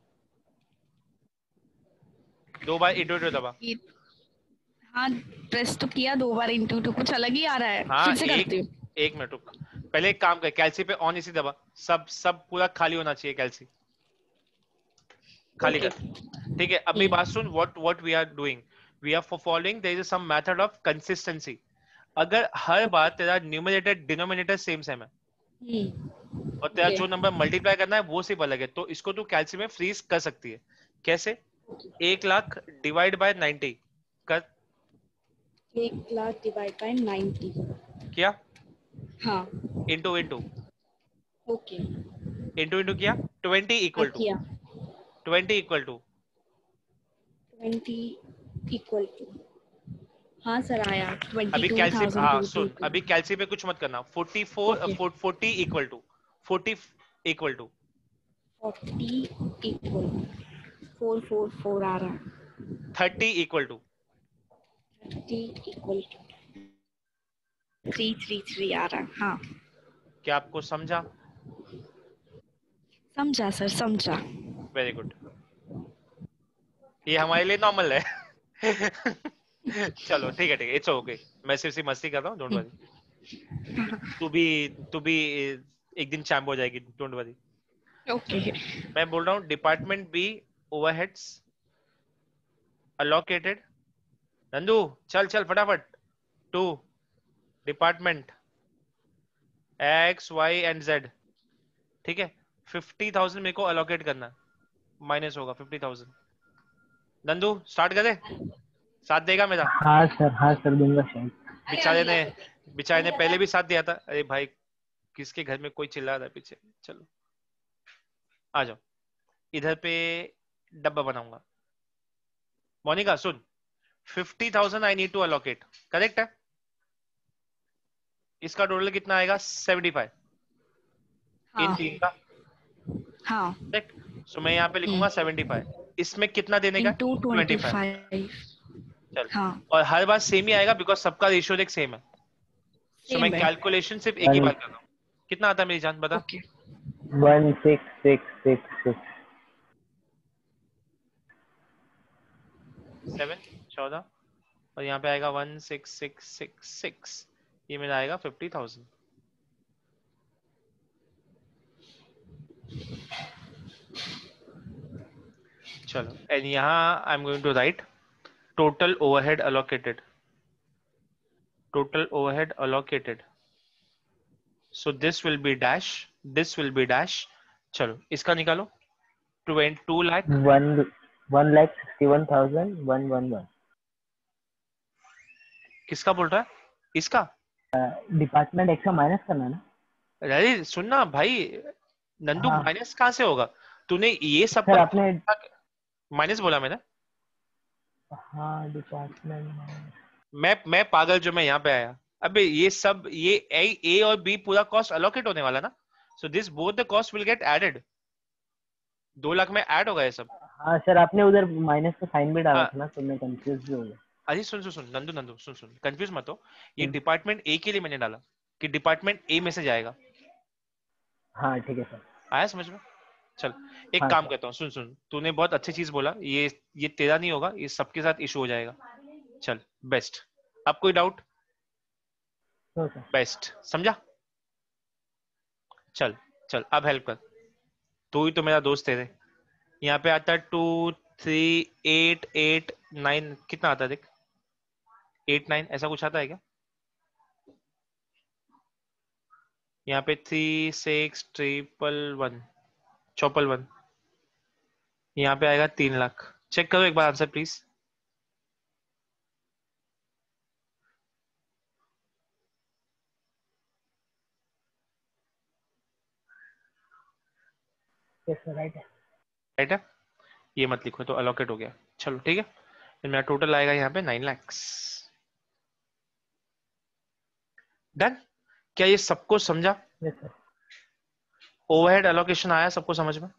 2 bar into दबा. हाँ प्रेस तो किया 2 बार. इनटू कुछ अलग ही आ रहा है. हाँ फिर से करती हूँ. 1 मिनट रुक. पहले एक काम कर, कैल्सी पे ऑन इसी दबा. सब पूरा खाली होना चाहिए. कैल्सी खाली कर. ठीक है. अब मेरी बात सुन. What we are doing, we are following there is some method of consistency. अगर हर बार तेरा न्यूमरेटर डिनोमिनेटर सेम है और तेरा जो नंबर मल्टीप्लाई करना है वो सिर्फ अलग है, तो इसको तू कैल्सी में फ्रीज कर सकती है. कैसे? 1 लाख डिवाइड बाय 90 कर. 1 लाख डिवाइड बाय 90 किया. हाँ. Into okay. इनटू किया. 20 इक्वल टू 20 इक्वल टू. हाँ सर आया. अभी कैल्सी. हाँ सुन, अभी कैल्सी पे कुछ मत करना. 40 इक्वल टू 444 आ रहा है. 30 इक्वल टू 333 आ रहा है. हाँ क्या आपको समझा? समझा सर समझा. Very good. ये हमारे लिए नॉर्मल है। चलो ठीक है, इट्स ओके। मैं सिर्फ सी मस्ती कर रहा हूँ, डोंट वरी। तू भी एक दिन चैंप हो जाएगी, डोंट वरी। ओके। मैं बोल रहा हूँ department B overheads allocated. Nandu चल चल फटाफट। To department X Y and Z, ठीक है। 50,000 मेरे को अलोकेट करना, माइनस होगा 50,000। नंदू स्टार्ट करे, साथ देगा मेरा? हाँ सर दूंगा शायद। बेचारे ने पहले भी साथ दिया था। अरे भाई किसके घर में कोई चिल्ला रहा है पीछे। चलो आ जाओ, इधर पे डब्बा बनाऊंगा। मोनिका सुन, 50,000 I need to allocate, correct है? इसका टोटल कितना आएगा? 75 इन हाँ तीन का, हाँ। करेक्ट। सो मैं यहाँ पे लिखूंगा 75। इसमें कितना देने का? इंटू 25। 25। चल, हाँ और हर बार सेम ही आएगा बिकॉज सबका रेशियो देख सेम है। सो मैं सेम है। कैलकुलेशन सिर्फ एक ही बार कर रहा हूँ। कितना आता है मेरी जान, बता। ओके 166666। 7 14 और यहाँ पे आएगा 16666। ये मेरा आएगा 50,000। चलो, एंड यहाँ I am going to write total overhead allocated. Total overhead allocated, so this will be dash, this will be dash. चलो इसका निकालो। 2 लाख 1,61,111। किसका बोल रहा है? इसका? डिपार्टमेंट एक्स का माइनस करना है ना? अरे सुनना भाई, नंदू हाँ माइनस कहाँ से होगा? तूने ये सब सर आपने। माइनस बोला मैंने? हाँ डिपार्टमेंट। मैं पागल जो मैं यहाँ पे आया। अबे ये सब ये ए और बी पूरा कॉस्ट अलोकेट होने वाला ना, so this both the cost will get added. 2 lakh में ऐड होगा ये सब। हाँ सर आपने उधर माइनस का साइन भी डाला हाँ, था ना, तो मैं कंफ्यूज भी हो गया। अरे सुन सुन सुन नंदू नंदू सुन सुन, कंफ्यूज मत हो। ये हम्म, डिपार्टमेंट ए के लिए मैंने डाला कि डिपार्टमेंट ए में से जाएगा। हाँ ठीक है सर। आया समझ में? चल एक हाँ काम सर। करता हूँ, सुन सुन, तूने बहुत अच्छी चीज बोला। ये तेरा नहीं होगा, ये सबके साथ इशू हो जाएगा। चल बेस्ट। अब कोई डाउट? तो सर बेस्ट, समझा? चल चल अब हेल्प कर, तू ही तो मेरा दोस्त है रे। यहाँ पे आता है 2 3 8 8 9, कितना आता है देख? 8 9 ऐसा कुछ आता है क्या? यहाँ पे 3 6 1 1 यहाँ पे आएगा 3 लाख। चेक करो एक बार answer please. Yes sir right है। राइट है? ये मत लिखो तो अलोकेट हो गया। चलो ठीक है, फिर मेरा टोटल आएगा यहाँ पे 9 लाख। डन? क्या ये सबको समझा? Yes sir. ओवरहेड एलोकेशन आया सबको समझ में?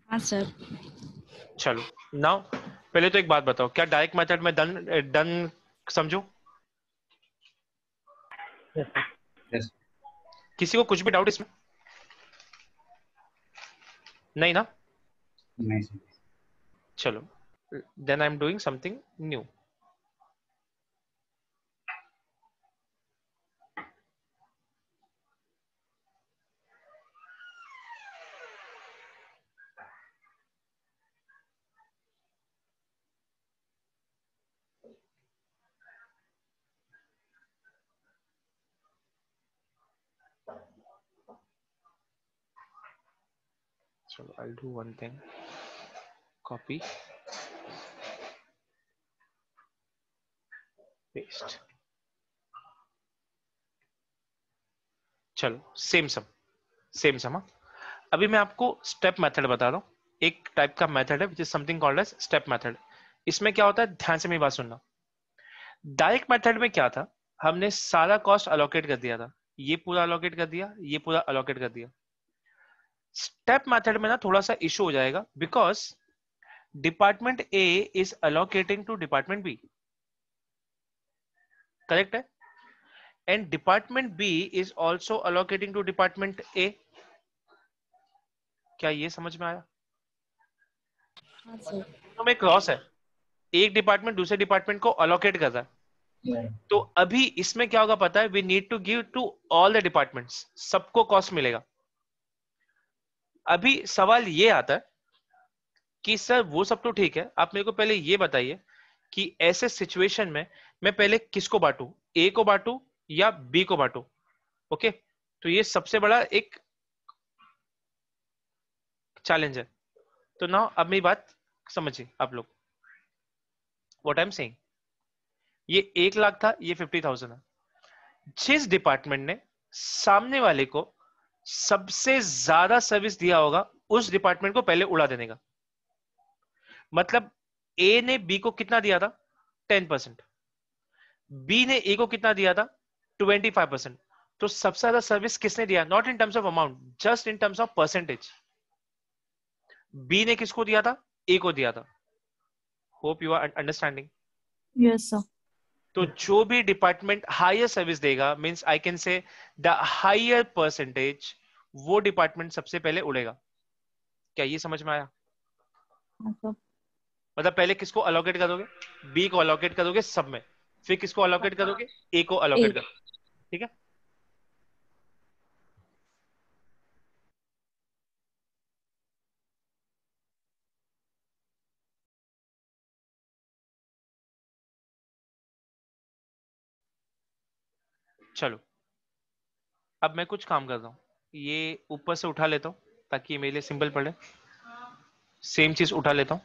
हाँ सर। चलो नाउ पहले तो एक बात बताओ, क्या डायरेक्ट मेथड में डन डन समझो? Yes sir. Yes. किसी को कुछ भी डाउट इसमें? नहीं ना? Nice. चलो then I am doing something new. So I'll do one thing, copy, paste. चलो सेम सम। अभी मैं आपको स्टेप मेथड बता रहा हूँ। एक टाइप का मेथड है which is something called as step method. इसमें क्या होता है, ध्यान से मेरी बात सुनना। डायरेक्ट मेथड में क्या था, हमने सारा कॉस्ट अलोकेट कर दिया था। ये पूरा अलोकेट कर दिया, ये पूरा अलोकेट कर दिया। स्टेप मेथड में ना थोड़ा सा इशू हो जाएगा because department A is allocating to department B, correct है? And department B is also allocating to department A. क्या ये समझ में आया? हाँ सर। तो में क्रॉस है, एक डिपार्टमेंट दूसरे डिपार्टमेंट को अलोकेट कर रहा है। तो अभी इसमें क्या होगा पता है, we need to give to all the departments, सबको कॉस्ट मिलेगा। अभी सवाल ये आता है कि सर वो सब तो ठीक है, आप मेरे को पहले ये बताइए कि ऐसे सिचुएशन में मैं पहले किसको बांटूं, ए को बांटूं या बी को बांटूं। ओके, तो ये सबसे बड़ा एक चैलेंज है। तो ना अब मेरी बात समझिए आप लोग, व्हाट आई एम सेइंग, ये 1 लाख था, ये 50,000 है। जिस डिपार्टमेंट ने सामने वाले को सबसे ज्यादा सर्विस दिया होगा उस डिपार्टमेंट को पहले उड़ा देने का। मतलब ए ने बी को कितना दिया था, 10%, बी ने ए को कितना दिया था, 25%। तो सबसे ज्यादा सर्विस किसने दिया, not in terms of amount, just in terms of percentage. B ने किसको दिया था, ए को दिया था। Hope you are understanding. Yes sir. तो जो भी डिपार्टमेंट हायर सर्विस देगा, means I can say the higher percentage, वो डिपार्टमेंट सबसे पहले उड़ेगा। क्या ये समझ में आया? मतलब पहले किसको अलोकेट करोगे, बी को अलोकेट करोगे सब में, फिर किसको अलोकेट करोगे, ए को अलोकेट करोगे। ठीक है, चलो अब मैं कुछ काम करता हूं, ये ऊपर से उठा लेता हूं ताकि ये मेरे लिए सिंपल पड़े। सेम चीज उठा लेता हूं,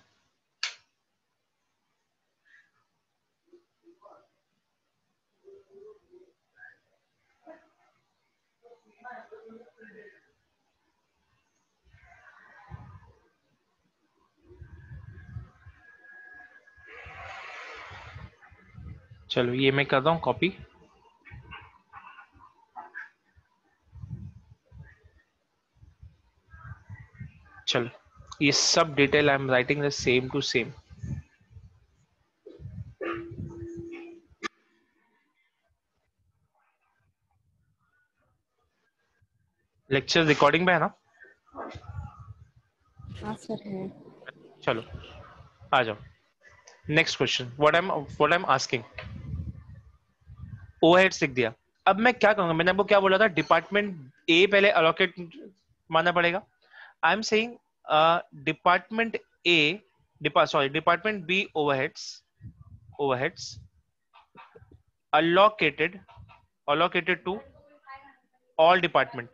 चलो ये मैं कर रहा हूं कॉपी। चलो ये सब detail I am writing the same to same. Lecture recording में है ना? हाँ सर है। चलो आ जाओ, next question, what I am asking. Overheads लिख दिया। अब मैं क्या करूंगा, मैंने आपको क्या बोला था, डिपार्टमेंट ए पहले अलोकेट मानना पड़ेगा। I am saying department A, department B overheads allocated to all department,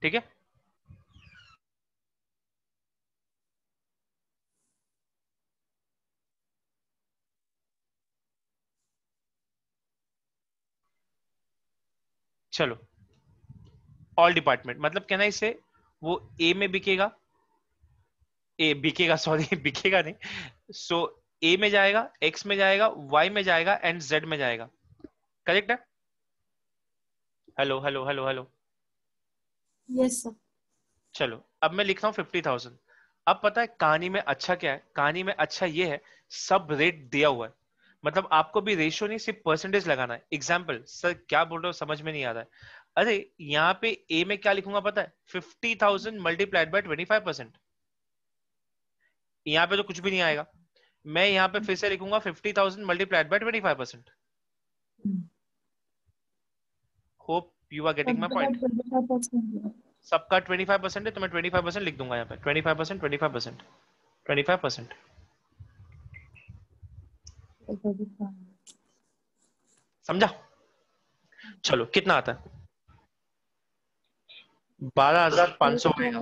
ठीक है। चलो ऑल डिपार्टमेंट मतलब कहना इसे, वो ए में बिकेगा, सॉरी बिकेगा नहीं, सो ए में जाएगा, एक्स में जाएगा, वाई में जाएगा एंड जेड में जाएगा। करेक्ट है? Hello hello hello hello. Yes sir. चलो अब मैं लिख रहा हूँ 50,000। अब पता है कहानी में अच्छा क्या है, कहानी में अच्छा ये है सब रेट दिया हुआ है, मतलब आपको भी रेशियो नहीं सिर्फ परसेंटेज लगाना है। एग्जाम्पल, सर क्या बोल रहे हो समझ में नहीं आ रहा है। अरे यहाँ पे ए में क्या लिखूंगा पता है, 50,000 मल्टीप्लाइड बाय 25%। यहाँ पे तो कुछ भी नहीं आएगा, मैं यहाँ पे फिर से लिखूंगा 50,000 multiplied by 25%। Hope you are getting my point. सबका 25% है तो मैं 25% लिख दूंगा यहाँ पे, 25%, 25%, 25%। समझा? चलो कितना आता है, 12,500 आएगा।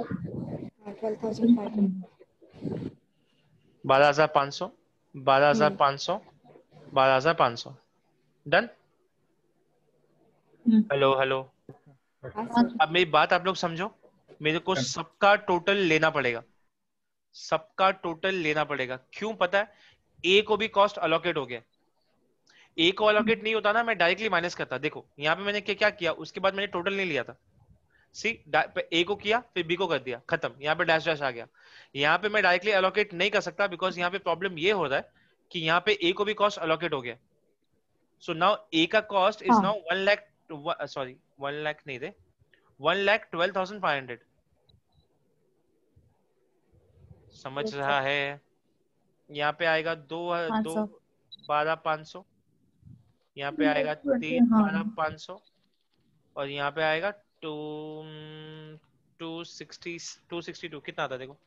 12,500, 12,500, 12,500। डन? Hello hello. अब मेरी बात आप लोग समझो, मेरे को सबका टोटल लेना पड़ेगा, सबका टोटल लेना पड़ेगा। क्यों पता है, ए को भी कॉस्ट अलोकेट हो गया। ए को अलोकेट नहीं होता ना, मैं डायरेक्टली माइनस करता। देखो यहाँ पे मैंने क्या किया, उसके बाद मैंने टोटल नहीं लिया था। सी ए को किया फिर बी को कर दिया, खत्म, यहाँ पे डैश डैश आ गया। यहाँ पे मैं डायरेक्टली अलोकेट नहीं कर सकता बिकॉज यहाँ पे प्रॉब्लम ये हो रहा है कि यहाँ पे ए को भी कॉस्ट अलोकेट हो गया। सो नाउ ए का cost is now 1 lakh, sorry 1 lakh नहीं दे, 1,12,500। समझ Yes, रहा है? यहाँ पे आएगा 500 12,500, यहाँ पे आएगा 13,500 और यहाँ पे आएगा 262। कितना आता है देखो,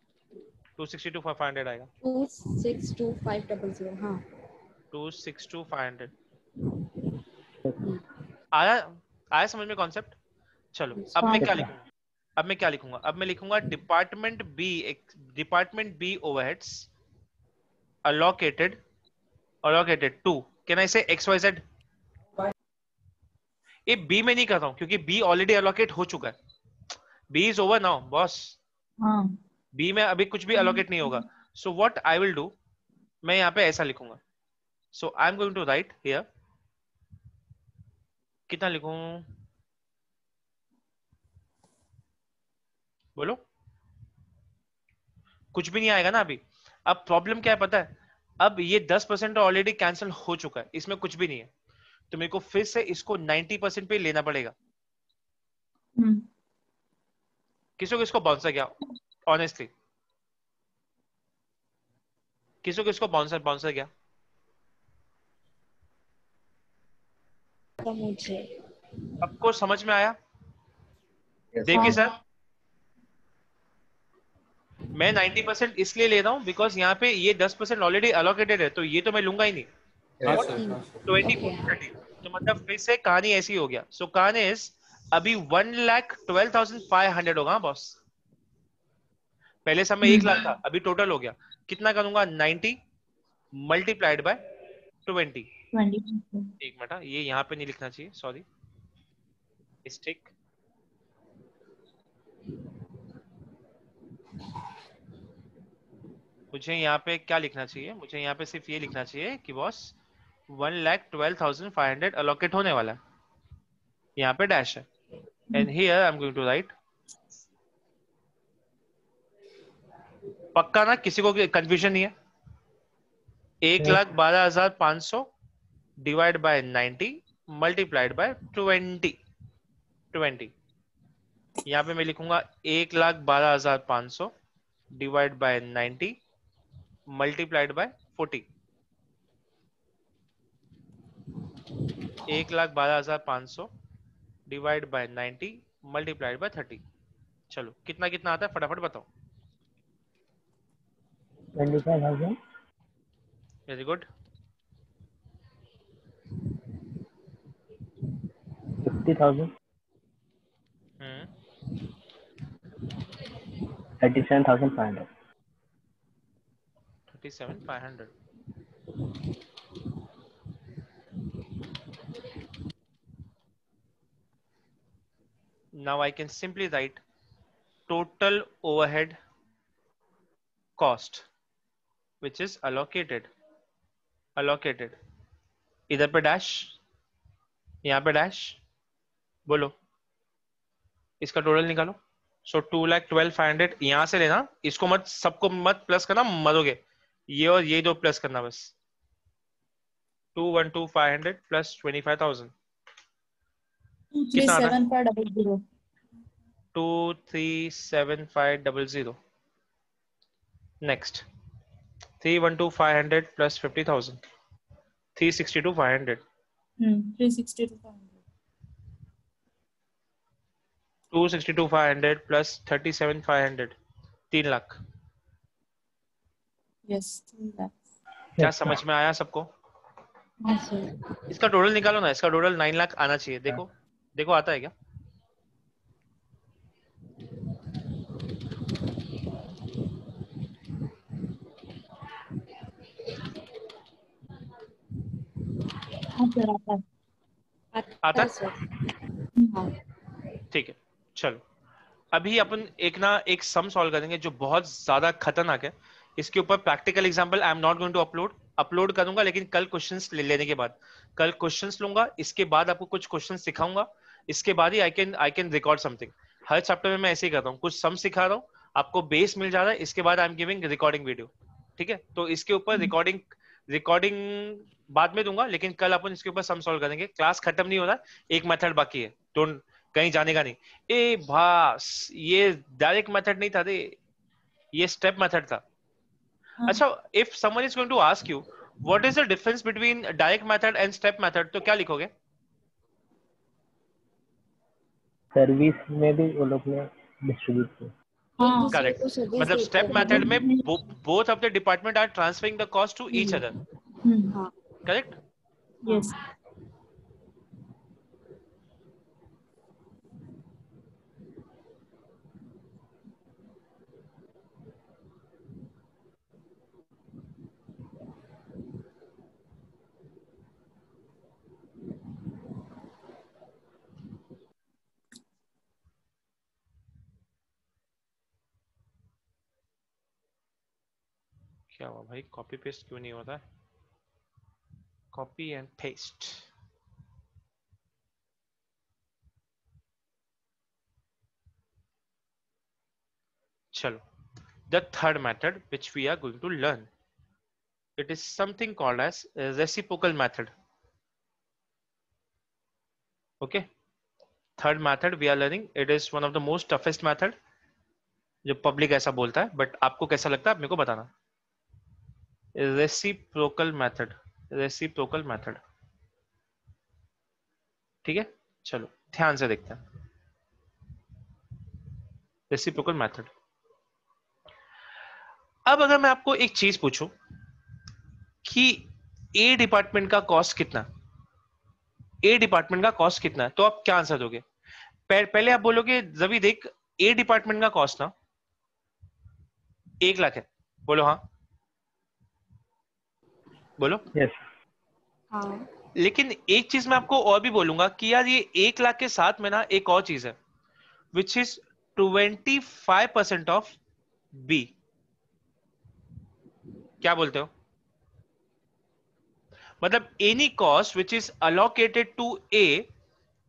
262,500 आएगा। 262,500 हाँ 262,500 आया? आया समझ में कॉन्सेप्ट? चलो अब मैं क्या लिखूंगा? अब मैं लिखूंगा department B overheads allocated to, can I say XYZ? ये बी में नहीं कर रहा हूं क्योंकि बी ऑलरेडी अलोकेट हो चुका है। B is over now boss. B में अभी कुछ भी अलोकेट नहीं होगा। So what I will do, मैं यहाँ पे ऐसा लिखूंगा। So I am going to write here, कितना लिखूं बोलो? कुछ भी नहीं आएगा ना अभी। अब प्रॉब्लम क्या है पता है? अब ये 10% ऑलरेडी कैंसिल हो चुका है, इसमें कुछ भी नहीं है, तो मेरे को फिर से इसको 90% पे लेना पड़ेगा। किसको किसको बाउंसर गया ऑनेस्टली? किसको बाउंसर गया? मुझे आपको समझ में आया? Yes. देखिए सर, मैं 90% इसलिए ले रहा हूं बिकॉज यहाँ पे ये 10% ऑलरेडी अलोकेटेड है, तो ये तो मैं लूंगा ही नहीं। हाँ Yes. सर, हाँ सर। 20, तो मतलब फिर से कहानी ऐसी हो गया। सो कहानी इज अभी 1,12,500 होगा बॉस। पहले समय 1 लाख था, अभी टोटल हो गया। कितना करूंगा? 90 मल्टीप्लाइड बाय 20। एक मिनट, ये यहाँ पे नहीं लिखना चाहिए, सॉरी मिस्टेक। मुझे यहाँ पे क्या लिखना चाहिए? मुझे यहाँ पे सिर्फ ये लिखना चाहिए कि बॉस 1,12,500 अलोकेट होने वाला है, यहाँ पे डैश है, and here I am going to write. पक्का ना, किसी को कंफ्यूजन नहीं है? 1,12,500 डिवाइड बाय 90 मल्टीप्लाइड बाय 20। यहाँ पे मैं लिखूंगा 1,12,500 divide by 90 multiplied bye 40। 1,12,500 divide by 90 multiplied by 30। चलो कितना कितना आता है फटाफट बताओ। 25,000 very good. 50,000 37,500 37,500। Now I can simply write total overhead cost which is allocated इधर पे डैश, यहाँ पे डैश, बोलो इसका टोटल निकालो। सो 2,12,500 यहाँ से लेना, इसको मत, सबको मत प्लस करना, मरोगे। ये और ये दो प्लस करना बस। 2,12,500 प्लस 25,000 कितना आता है? 2,37,500। Next 3,12,500 plus 50,000 3,62,500। 2,62,500 plus 37,500 3 lakh. Yes 3 lakh. क्या समझ में आया सबको? इसका टोटल निकालो ना, इसका टोटल 9 लाख आना चाहिए। देखो देखो आता है क्या? आता है? ठीक है चलो, अभी अपन एक सम सॉल्व करेंगे जो बहुत ज्यादा खतरनाक है। इसके ऊपर practical example I am not going to upload करूंगा, लेकिन कल क्वेश्चंस लेने के बाद, कल क्वेश्चंस लूंगा, इसके बाद आपको कुछ क्वेश्चंस सिखाऊंगा, इसके बाद ही आई कैन रिकॉर्ड समथिंग। हर चैप्टर में मैं ऐसे ही करता हूँ, कुछ सम सिखा रहा हूँ, आपको बेस मिल जा रहा है, इसके बाद I am giving recording video. ठीक है, तो इसके ऊपर रिकॉर्डिंग बाद में दूंगा, लेकिन कल अपन इसके ऊपर सम सॉल्व करेंगे। क्लास खत्म नहीं हो रहा, एक मेथड बाकी है, तो कहीं जाने का नहीं। ए भास, ये डायरेक्ट मेथड नहीं था रे, ये स्टेप मेथड था। अच्छा, if someone is going to ask you what is the difference between direct method and step method, तो क्या लिखोगे? सर्विस में भी वो लोग ने डिस्ट्रीब्यूट किया। हाँ, करेक्ट, मतलब स्टेप मेथड में both of the department are transferring the cost to each other. Correct? Yes. क्या हुआ भाई, कॉपी पेस्ट क्यों नहीं होता? Copy and paste. चलो, the third method which we are going to learn, it is something called as reciprocal method. Okay, third method we are learning, it is one of the most toughest method, जो public ऐसा बोलता है, but आपको कैसा लगता है आप मेरे को बताना। रेसिप्रोकल मेथड, रेसिप्रोकल मेथड, ठीक है। चलो ध्यान से देखते हैं रेसिप्रोकल मेथड। अब अगर मैं आपको एक चीज पूछूं कि ए डिपार्टमेंट का कॉस्ट कितना, ए डिपार्टमेंट का कॉस्ट कितना है, तो आप क्या आंसर दोगे? पहले आप बोलोगे जभी देख, ए डिपार्टमेंट का कॉस्ट ना 1 लाख है, बोलो हाँ, बोलो यस। हाँ। लेकिन एक चीज मैं आपको और भी बोलूंगा कि यार ये 1 लाख के साथ में ना एक और चीज है, विच इज 25% ऑफ बी। क्या बोलते हो? मतलब any cost which is allocated to A,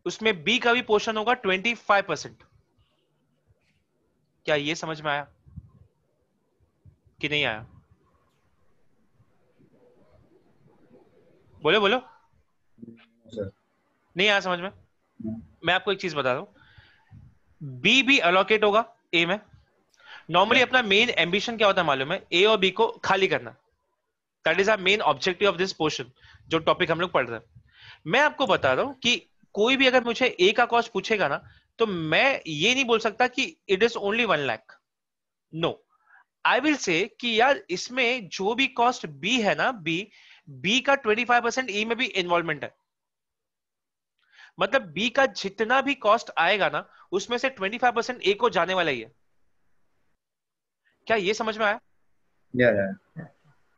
उसमें बी का भी पोर्शन होगा 25%। क्या ये समझ में आया कि नहीं आया? बोलो बोलो। नहीं आया समझ में? मैं आपको एक चीज बता दूं, बी भी अलोकेट होगा ए में। नॉर्मली अपना मेन एम्बिशन क्या होता है मालूम है? ए और बी को खाली करना। That is our main objective of this portion, जो टॉपिक हम लोग पढ़ रहे हैं। मैं आपको बता रहा हूं कि कोई भी अगर मुझे ए का कॉस्ट पूछेगा ना, तो मैं ये नहीं बोल सकता कि it is only 1 lakh. No, I will say कि यार इसमें जो भी कॉस्ट बी है ना, बी का 25% ई में भी इन्वॉल्वमेंट है। मतलब बी का जितना भी कॉस्ट आएगा ना, उसमें से 25% ए को जाने वाला ही है। क्या ये समझ में आया? Yeah.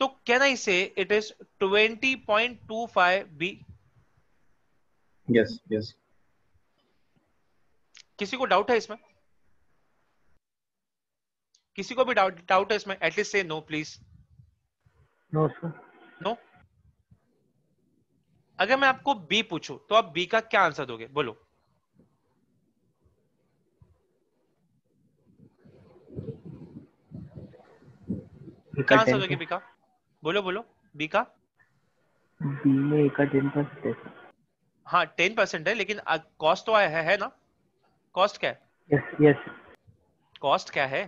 तो कैन आई से इट इज 20.25 बी? Yes. किसी को डाउट है इसमें? किसी को भी डाउट है इसमें? At least say no please. No sir. No. अगर मैं आपको बी पूछूं तो आप बी का क्या आंसर दोगे? बोलो। क्या आंसर दोगे बी का? बोलो बोलो। बी का? बी में ए का 10% है। हाँ 10% है, लेकिन कॉस्ट तो है ना? कॉस्ट क्या है? यस। कॉस्ट क्या है?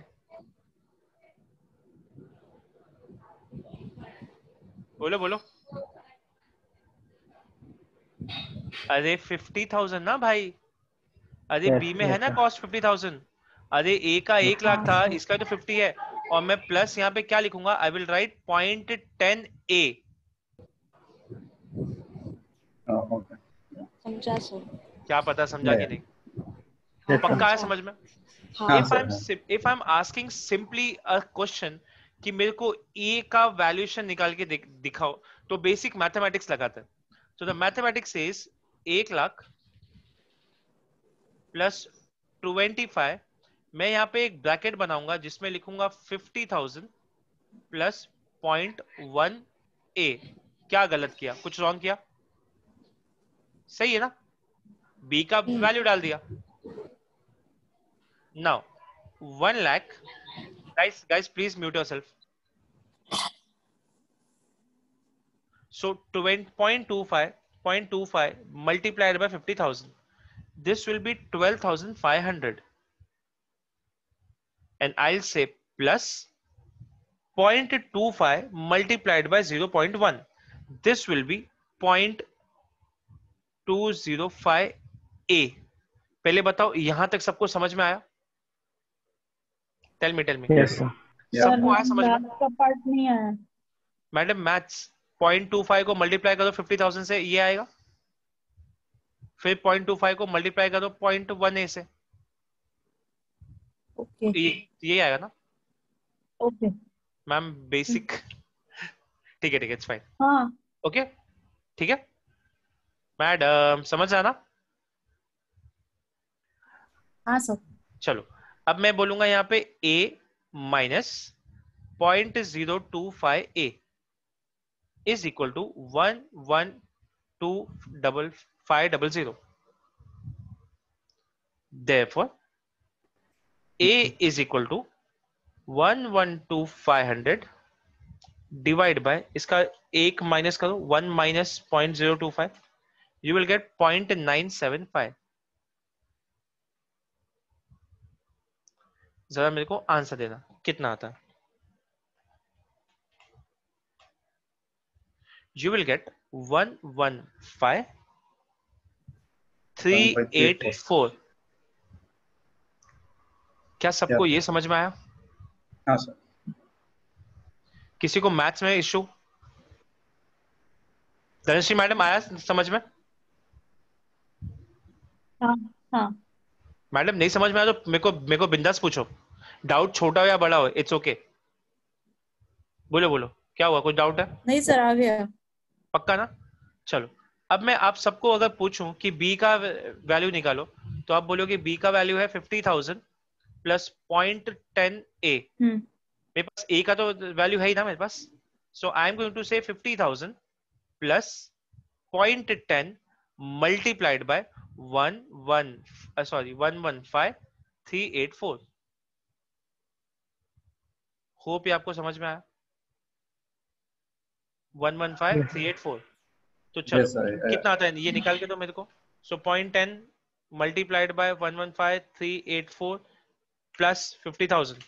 बोलो बोलो। अरे 50,000 ना भाई। अरे बी में है ना कॉस्ट 50,000। अरे ए का 1 लाख था, इसका तो 50 है, और मैं प्लस यहाँ पे क्या लिखूंगा? I will write 0.10 A. Okay. समझा सर? क्या पता समझा कि नहीं? पक्का है समझ में? If I'm asking simply a question कि मेरे को ए का वैल्यूएशन निकाल के दिखाओ, तो बेसिक मैथमेटिक्स लगाते हैं। तो the mathematics is 1 lakh plus 25। मैं यहाँ पे एक ब्रैकेट बनाऊंगा जिसमें लिखूंगा 50,000 प्लस 0.1 ए। क्या गलत किया? कुछ रॉन्ग किया? सही है ना? बी का वैल्यू डाल दिया। Now 1 lakh, guys please mute yourself. So 0.25 multiplied by 50,000, this will be 12,500, and I'll say plus 0.25 multiplied by 0.1. This will be 0.205 A. पहले बताओ यहां तक सबको समझ में आया? Tell me yes sir. सबको आया समझ में? का पार्ट नहीं आया मैडम मैथ्स 0.25 को मल्टीप्लाई करो 50,000 से, ये आएगा। फिर 0.25 को मल्टीप्लाई करो 0.1 से, ओके ये आएगा ना ओके मैम? बेसिक ठीक है इट्स फाइन। हाँ ओके ठीक है मैडम, समझ आना? हाँ सर। चलो अब मैं बोलूंगा यहाँ पे a minus 0.025 a is equal to 1125500। Therefore a is equal to 112,500 divide by, इसका एक माइनस करो 1 माइनस 0.025, यू विल गेट 0.975। जरा मेरे को आंसर देना कितना आता है। You will get 115,384। क्या सबको ये समझ में आया? हाँ सर। किसी को मैथ्स में इश्यू? धनश्री मैडम आया समझ में? हाँ हाँ मैडम नहीं समझ में आया तो मेरे को बिंदास पूछो, डाउट छोटा हो या बड़ा हो, इट्स ओके। बोलो बोलो क्या हुआ, कुछ डाउट है? नहीं सर आ गया। पक्का ना? चलो अब मैं आप सबको अगर पूछूं कि b का वैल्यू निकालो तो आप बोलोगे b का वैल्यू है 50,000 प्लस 0.10 a। मेरे पास a का तो वैल्यू है ही ना मेरे पास, सो आई एम गोइंग टू से 50,000 प्लस 0.10 मल्टीप्लाइड बाय 115,384। होप ये आपको समझ में आया? 115,384। तो चलो Yes, sir. कितना आता है ये निकाल के दो मेरे को। सो 0.10 multiplied by 115,384 plus 50,000,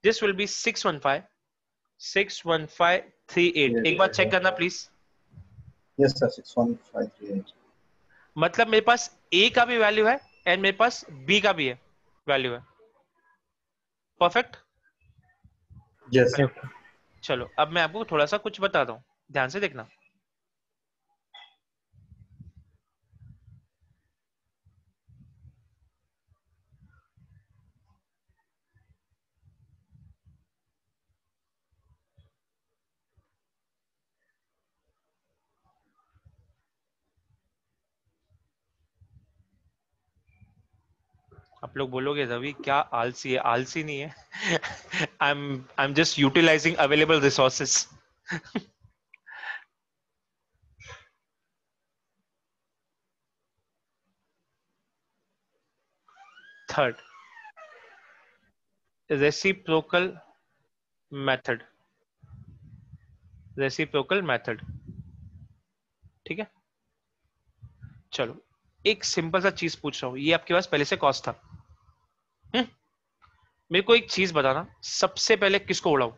this will B 615,388। Yes, एक बार yes, चेक yes. करना प्लीज। Yes, sir. 61538. मतलब मेरे पास a का भी वैल्यू है एंड मेरे पास b का भी है वैल्यू है। परफेक्ट। Yes, sir. चलो अब मैं आपको थोड़ा सा कुछ बताता हूँ, ध्यान से देखना। आप लोग बोलोगे रवि क्या आलसी है? आलसी नहीं है। I am just utilising available resources. Third, reciprocal method. Reciprocal method, ठीक है। चलो एक सिंपल सा चीज पूछ रहा हूं, ये आपके पास पहले से कॉस्ट था। मेरे को एक चीज बताना, सबसे पहले किसको उड़ाऊं?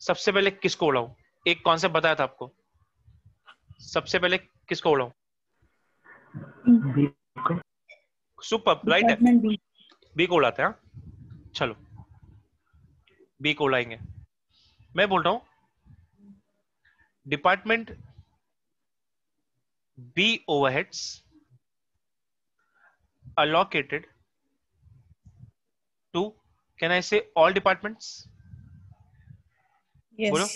सबसे पहले किसको उड़ाऊं? एक कॉन्सेप्ट बताया था आपको, सबसे पहले किसको उड़ाऊं? सुपर, राइट है, बी को उड़ाते हैं। चलो बी को उड़ाएंगे। मैं बोल रहा हूं department B overheads allocated to, can I say all departments? बोलो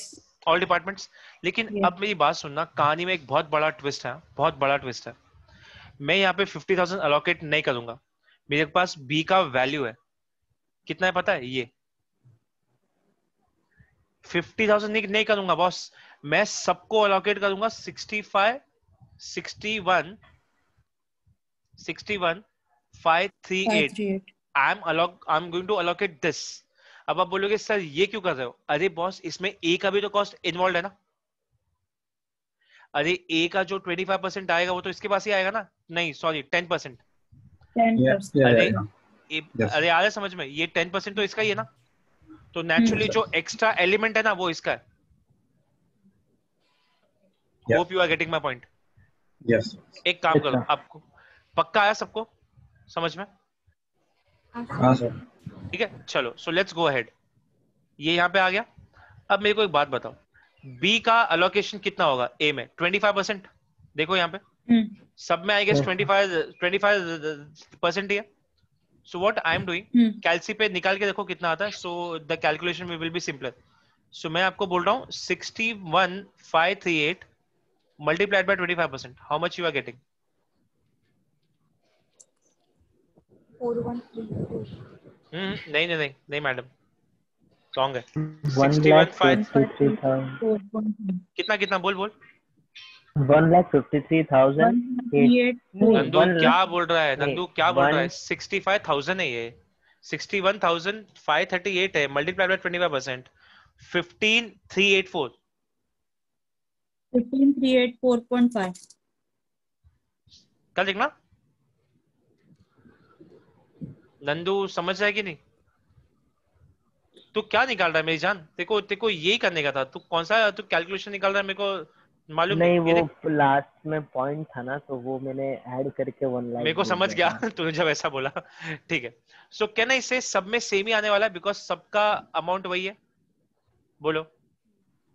all departments। लेकिन अब मेरी बात सुनना, कहानी में एक बहुत बड़ा ट्विस्ट है, बहुत बड़ा ट्विस्ट है। मैं यहाँ पे 50,000 allocate नहीं करूंगा, मेरे पास बी का वैल्यू है, कितना है पता है? ये 50,000 नहीं करूंगा बॉस, मैं सबको allocate करूंगा 61 538। I'm going to allocate this। अब आप बोलोगे सर ये क्यों कर रहे हो? अरे बॉस इसमें ए का भी तो कॉस्ट इन्वॉल्व है ना। अरे ए का जो 25% आएगा वो तो इसके पास ही आएगा ना। नहीं सॉरी 10%। Yeah, अरे yeah. Yes. अरे आ रहा समझ में, ये 10% तो इसका ही है ना। तो नेचुरली जो एक्स्ट्रा एलिमेंट है ना वो इसका है। Yeah. Hope you are getting my point. Yes. एक काम Yes, करो, sir. आपको पक्का आया सबको समझ में? हाँ सर। ठीक है चलो, सो लेट्स गो अहेड। ये यहाँ पे आ गया। अब मेरे को एक बात बताओ, बी का अलोकेशन कितना होगा ए में? 25%। देखो यहाँ पे सब में आई गेस 25% ही है। So what I am doing, कैलसी पे निकाल के देखो कितना आता है। So the calculation will be simpler. सो मैं आपको बोल रहा हूँ 61,538 multiplied by 25%. How much you are getting? 4134. नहीं मैडम, रॉन्ग है। 1,53,000. कितना कितना बोल 1,53,000. नंदू क्या बोल रहा है? नहीं, नंदू क्या बोल रहा है? 65,000 है ये, 61,538 है मल्टीप्लाइड बाय 25%, 15,384। 15,384.5. कल देखना नंदू, समझ रहा है कि नहीं? तू क्या निकाल रहा है मेरी जान? तेको यही करने का था। तू कौन सा तू कैलकुलेशन निकाल रहा है मेरे को मालूम नहीं, ये वो लास्ट में पॉइंट था ना, तो वो मैंने ऐड करके 1 लाख मेरे को समझ गया तूने जब ऐसा बोला। ठीक है, सो क्या ना इससे सब में सेम ही आने वाला है बिकॉज सबका अमाउंट वही है। बोलो।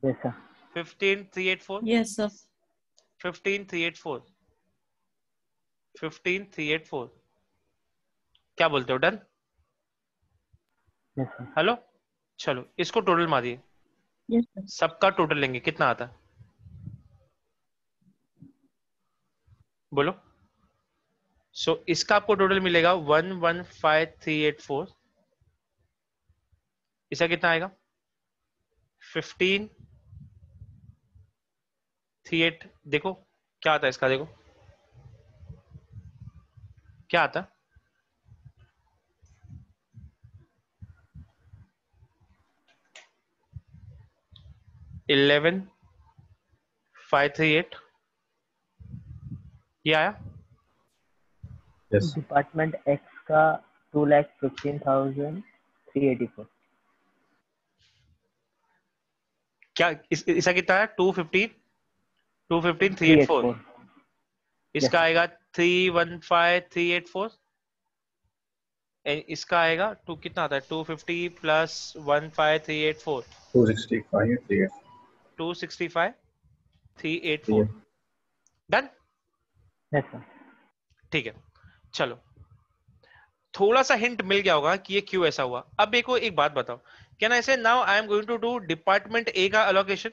Yes, sir. 15,384। Yes, sir. 15,384। 15,384। क्या बोलते हो? डन? Yes, sir. हेलो, चलो इसको टोटल मारिए। Yes, sir. सबका टोटल लेंगे, कितना आता है बोलो। सो इसका आपको टोटल मिलेगा 115,384। इसका कितना आएगा? 15,384। देखो क्या आता है इसका, देखो क्या आता है। 11,538 ये आया। Yes. डिपार्टमेंट एक्स का 2,15,384. क्या इसका कितना है? 215,384। इसका आएगा 315,384। इसका आएगा टू कितना आता है? 250 प्लस 15,384 265,384. 265,384। डन? Yes, sir. ठीक है चलो, थोड़ा सा हिंट मिल गया होगा कि ये क्यों ऐसा हुआ। अब मेरे को एक बात बताओ, क्या ना ऐसे now I am going to do department A का allocation.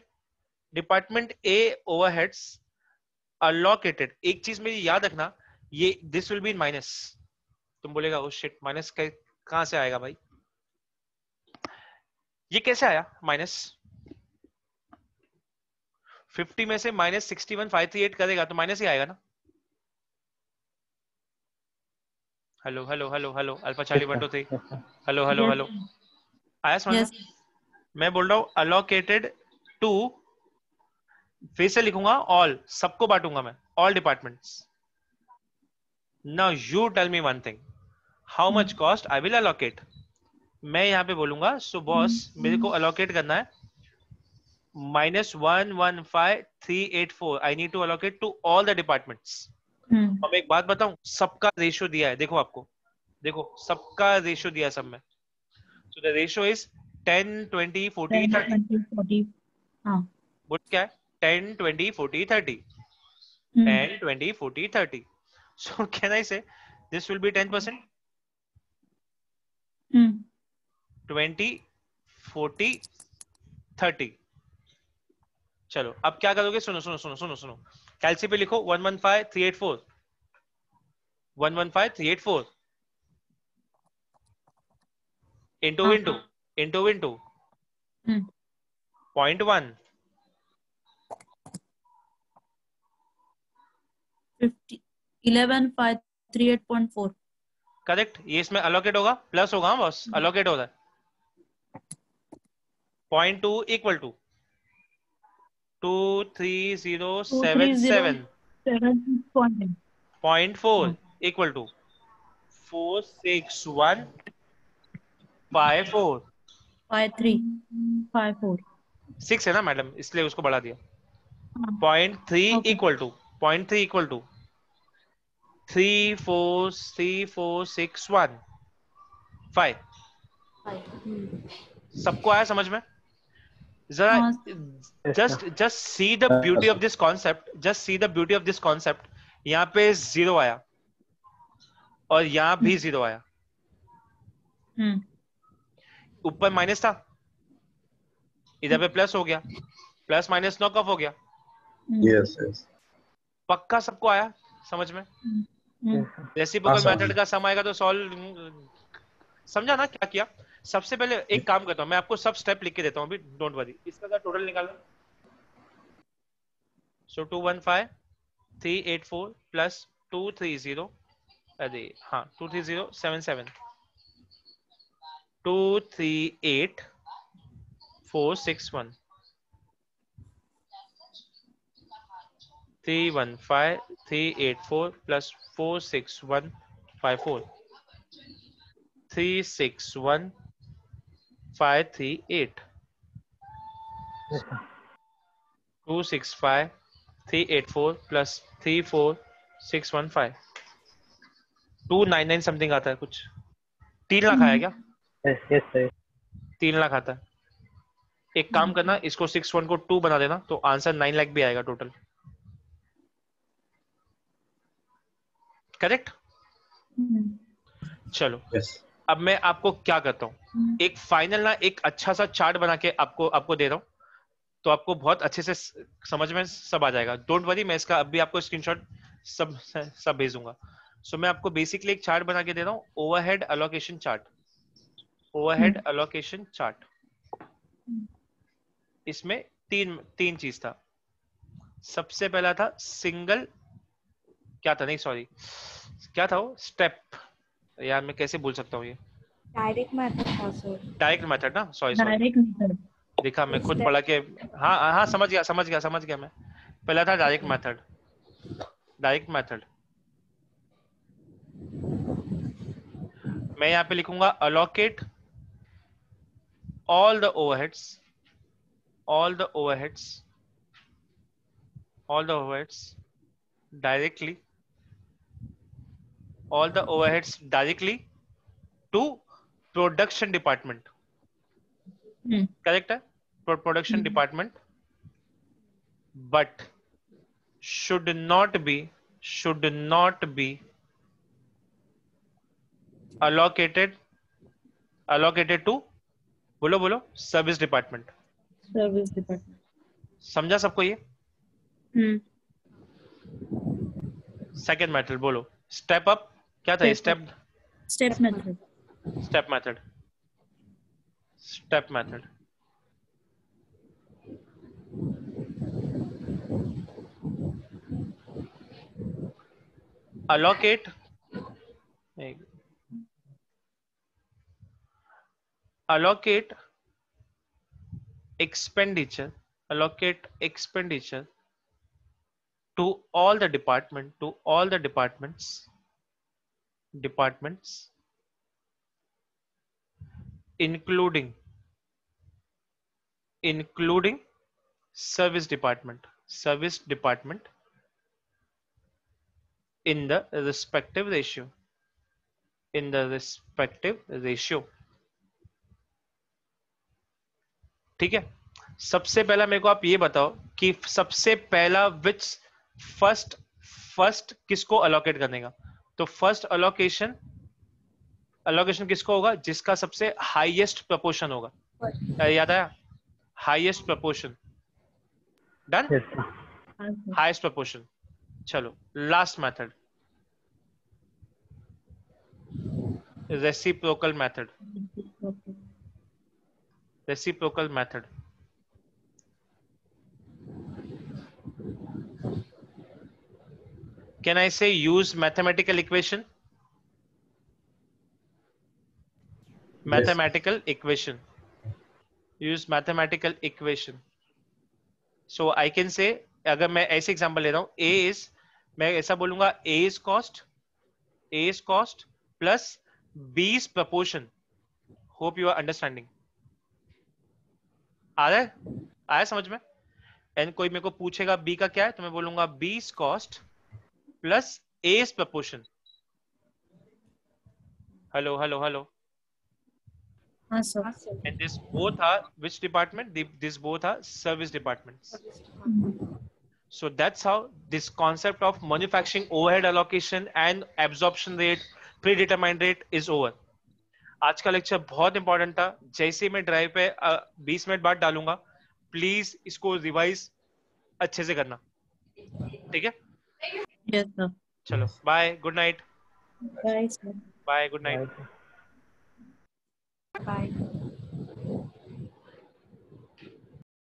Department A overheads allocated. एक चीज मेरी याद रखना, ये this will be in minus. तुम बोलेगा ओ शिट, माइनस कहां से आएगा भाई? ये कैसे आया माइनस? 50 में से माइनस 61,538 करेगा तो माइनस ही आएगा ना। Hello hello hello hello alpha Charlie 1 2 3। Hello hello Yes. Hello आया समझ Yes. में? मैं बोल रहा हूं अलोकेटेड टू, फिर से लिखूंगा ऑल, सबको बांटूंगा मैं, all departments. Now you tell me one thing, how much cost I will allocate. मैं यहाँ पे बोलूंगा सो बॉस मेरे को अलोकेट करना है -115,384। I need to allocate to all the departments. अब एक बात बताऊं, सबका रेशियो दिया है, देखो आपको, देखो सबका रेशियो दिया है सब में। So the ratio is 10 20 40 30। 40. हाँ. बोल क्या है? 10 20 40 30। 10 20 40 30। So can I say this will be 10%? 20 40 30। चलो अब क्या करोगे? सुनो सुनो सुनो सुनो सुनो, कैलसी पे लिखो 115,384। 115,384 into into 0.1 11,538.4. करेक्ट। ये इसमें अलोकेट होगा, प्लस होगा बस, अलोकेट होता है 0.2 इक्वल टू 23077 0.4 इक्वल टू 46154 5.3 6 है ना मैडम, इसलिए उसको बढ़ा दिया। हाँ, 0.3 okay. Equal to 3.4 5। सबको आया समझ में? जरा हाँ, just see the beauty of this concept, just see the beauty of this concept. यहाँ पे 0 आया और यहाँ भी 0 आया, ऊपर माइनस था, इधर पे प्लस हो गया, प्लस माइनस नॉक ऑफ हो गया। Yes, yes. पक्का सबको आया समझ में? रेसिप्रोकल मेथड का सम आएगा तो सॉल्व, समझा ना क्या किया? सबसे पहले एक काम करता हूं, मैं आपको सब स्टेप लिख के देता हूं अभी, डोंट वरी। इसका का टोटल निकालना, सो 215,384 प्लस 230, अरे हाँ 23077, 238,461, 315,384 plus 46154, 361,538, 265,384 plus 34615, 299 समथिंग आता है कुछ। 3 लाख आया क्या? Yes sir. 3 लाख आता है। एक काम करना, इसको 61 को 2 बना देना तो आंसर 9 लाख भी आएगा टोटल। करेक्ट? चलो Yes. अब मैं आपको क्या करता हूँ, एक फाइनल ना एक अच्छा सा चार्ट बना के आपको दे रहा हूँ, तो आपको बहुत अच्छे से समझ में सब आ जाएगा। डोंट वरी, मैं इसका अभी आपको स्क्रीनशॉट सब भेजूंगा। सो मैं आपको बेसिकली एक चार्ट बना के दे रहा हूँ, overhead allocation chart. Overhead allocation chart, इसमें तीन चीज था। सबसे पहला था सिंगल, क्या था, नहीं सॉरी क्या था वो, स्टेप, यार मैं कैसे भूल सकता हूँ ये, डायरेक्ट मेथड था सर। डायरेक्ट मेथड ना, सॉरी डायरेक्ट मेथड देखा मैं खुद पढ़ा के, हाँ समझ गया मैं। पहला था डायरेक्ट मेथड। मैं यहाँ पे लिखूंगा allocate all the overheads directly to production department. Correct है? Production department, but should not be allocated to, बोलो सर्विस डिपार्टमेंट। समझा सबको ये? सेकेंड मेथड बोलो, स्टेप अप, क्या था? Step method. allocate expenditure to all the departments including service department in the respective ratio। ठीक है? सबसे पहला मेरे को आप ये बताओ कि सबसे पहला विच फर्स्ट किसको अलोकेट करने का? तो फर्स्ट अलोकेशन किसको होगा? जिसका सबसे हाईएस्ट प्रपोर्शन होगा। याद आया? Highest proportion. Done? Highest proportion. चलो last method, reciprocal method. Can I say use mathematical equation? Use mathematical equation. So I can say, अगर मैं ऐसे एग्जांपल ले रहा हूं, मैं ऐसा बोलूंगा A is cost plus B is proportion. Hope you are understanding. आ रहा है, आया समझ में? एंड कोई मेरे को पूछेगा बी का क्या है तो मैं बोलूंगा बीस cost plus S proportion. Hello hello hello. हाँ sir. And this both are which department? This both are service departments. So that's how this concept of manufacturing overhead allocation and absorption rate, predetermined rate is over. आज का lecture बहुत important था। जैसे ही मैं drive पे 20 minute बाद डालूंगा, please इसको रिवाइज अच्छे से करना, ठीक है? Yes sir. चलो bye, good night. Bye sir. Bye, good night. Bye. Bye.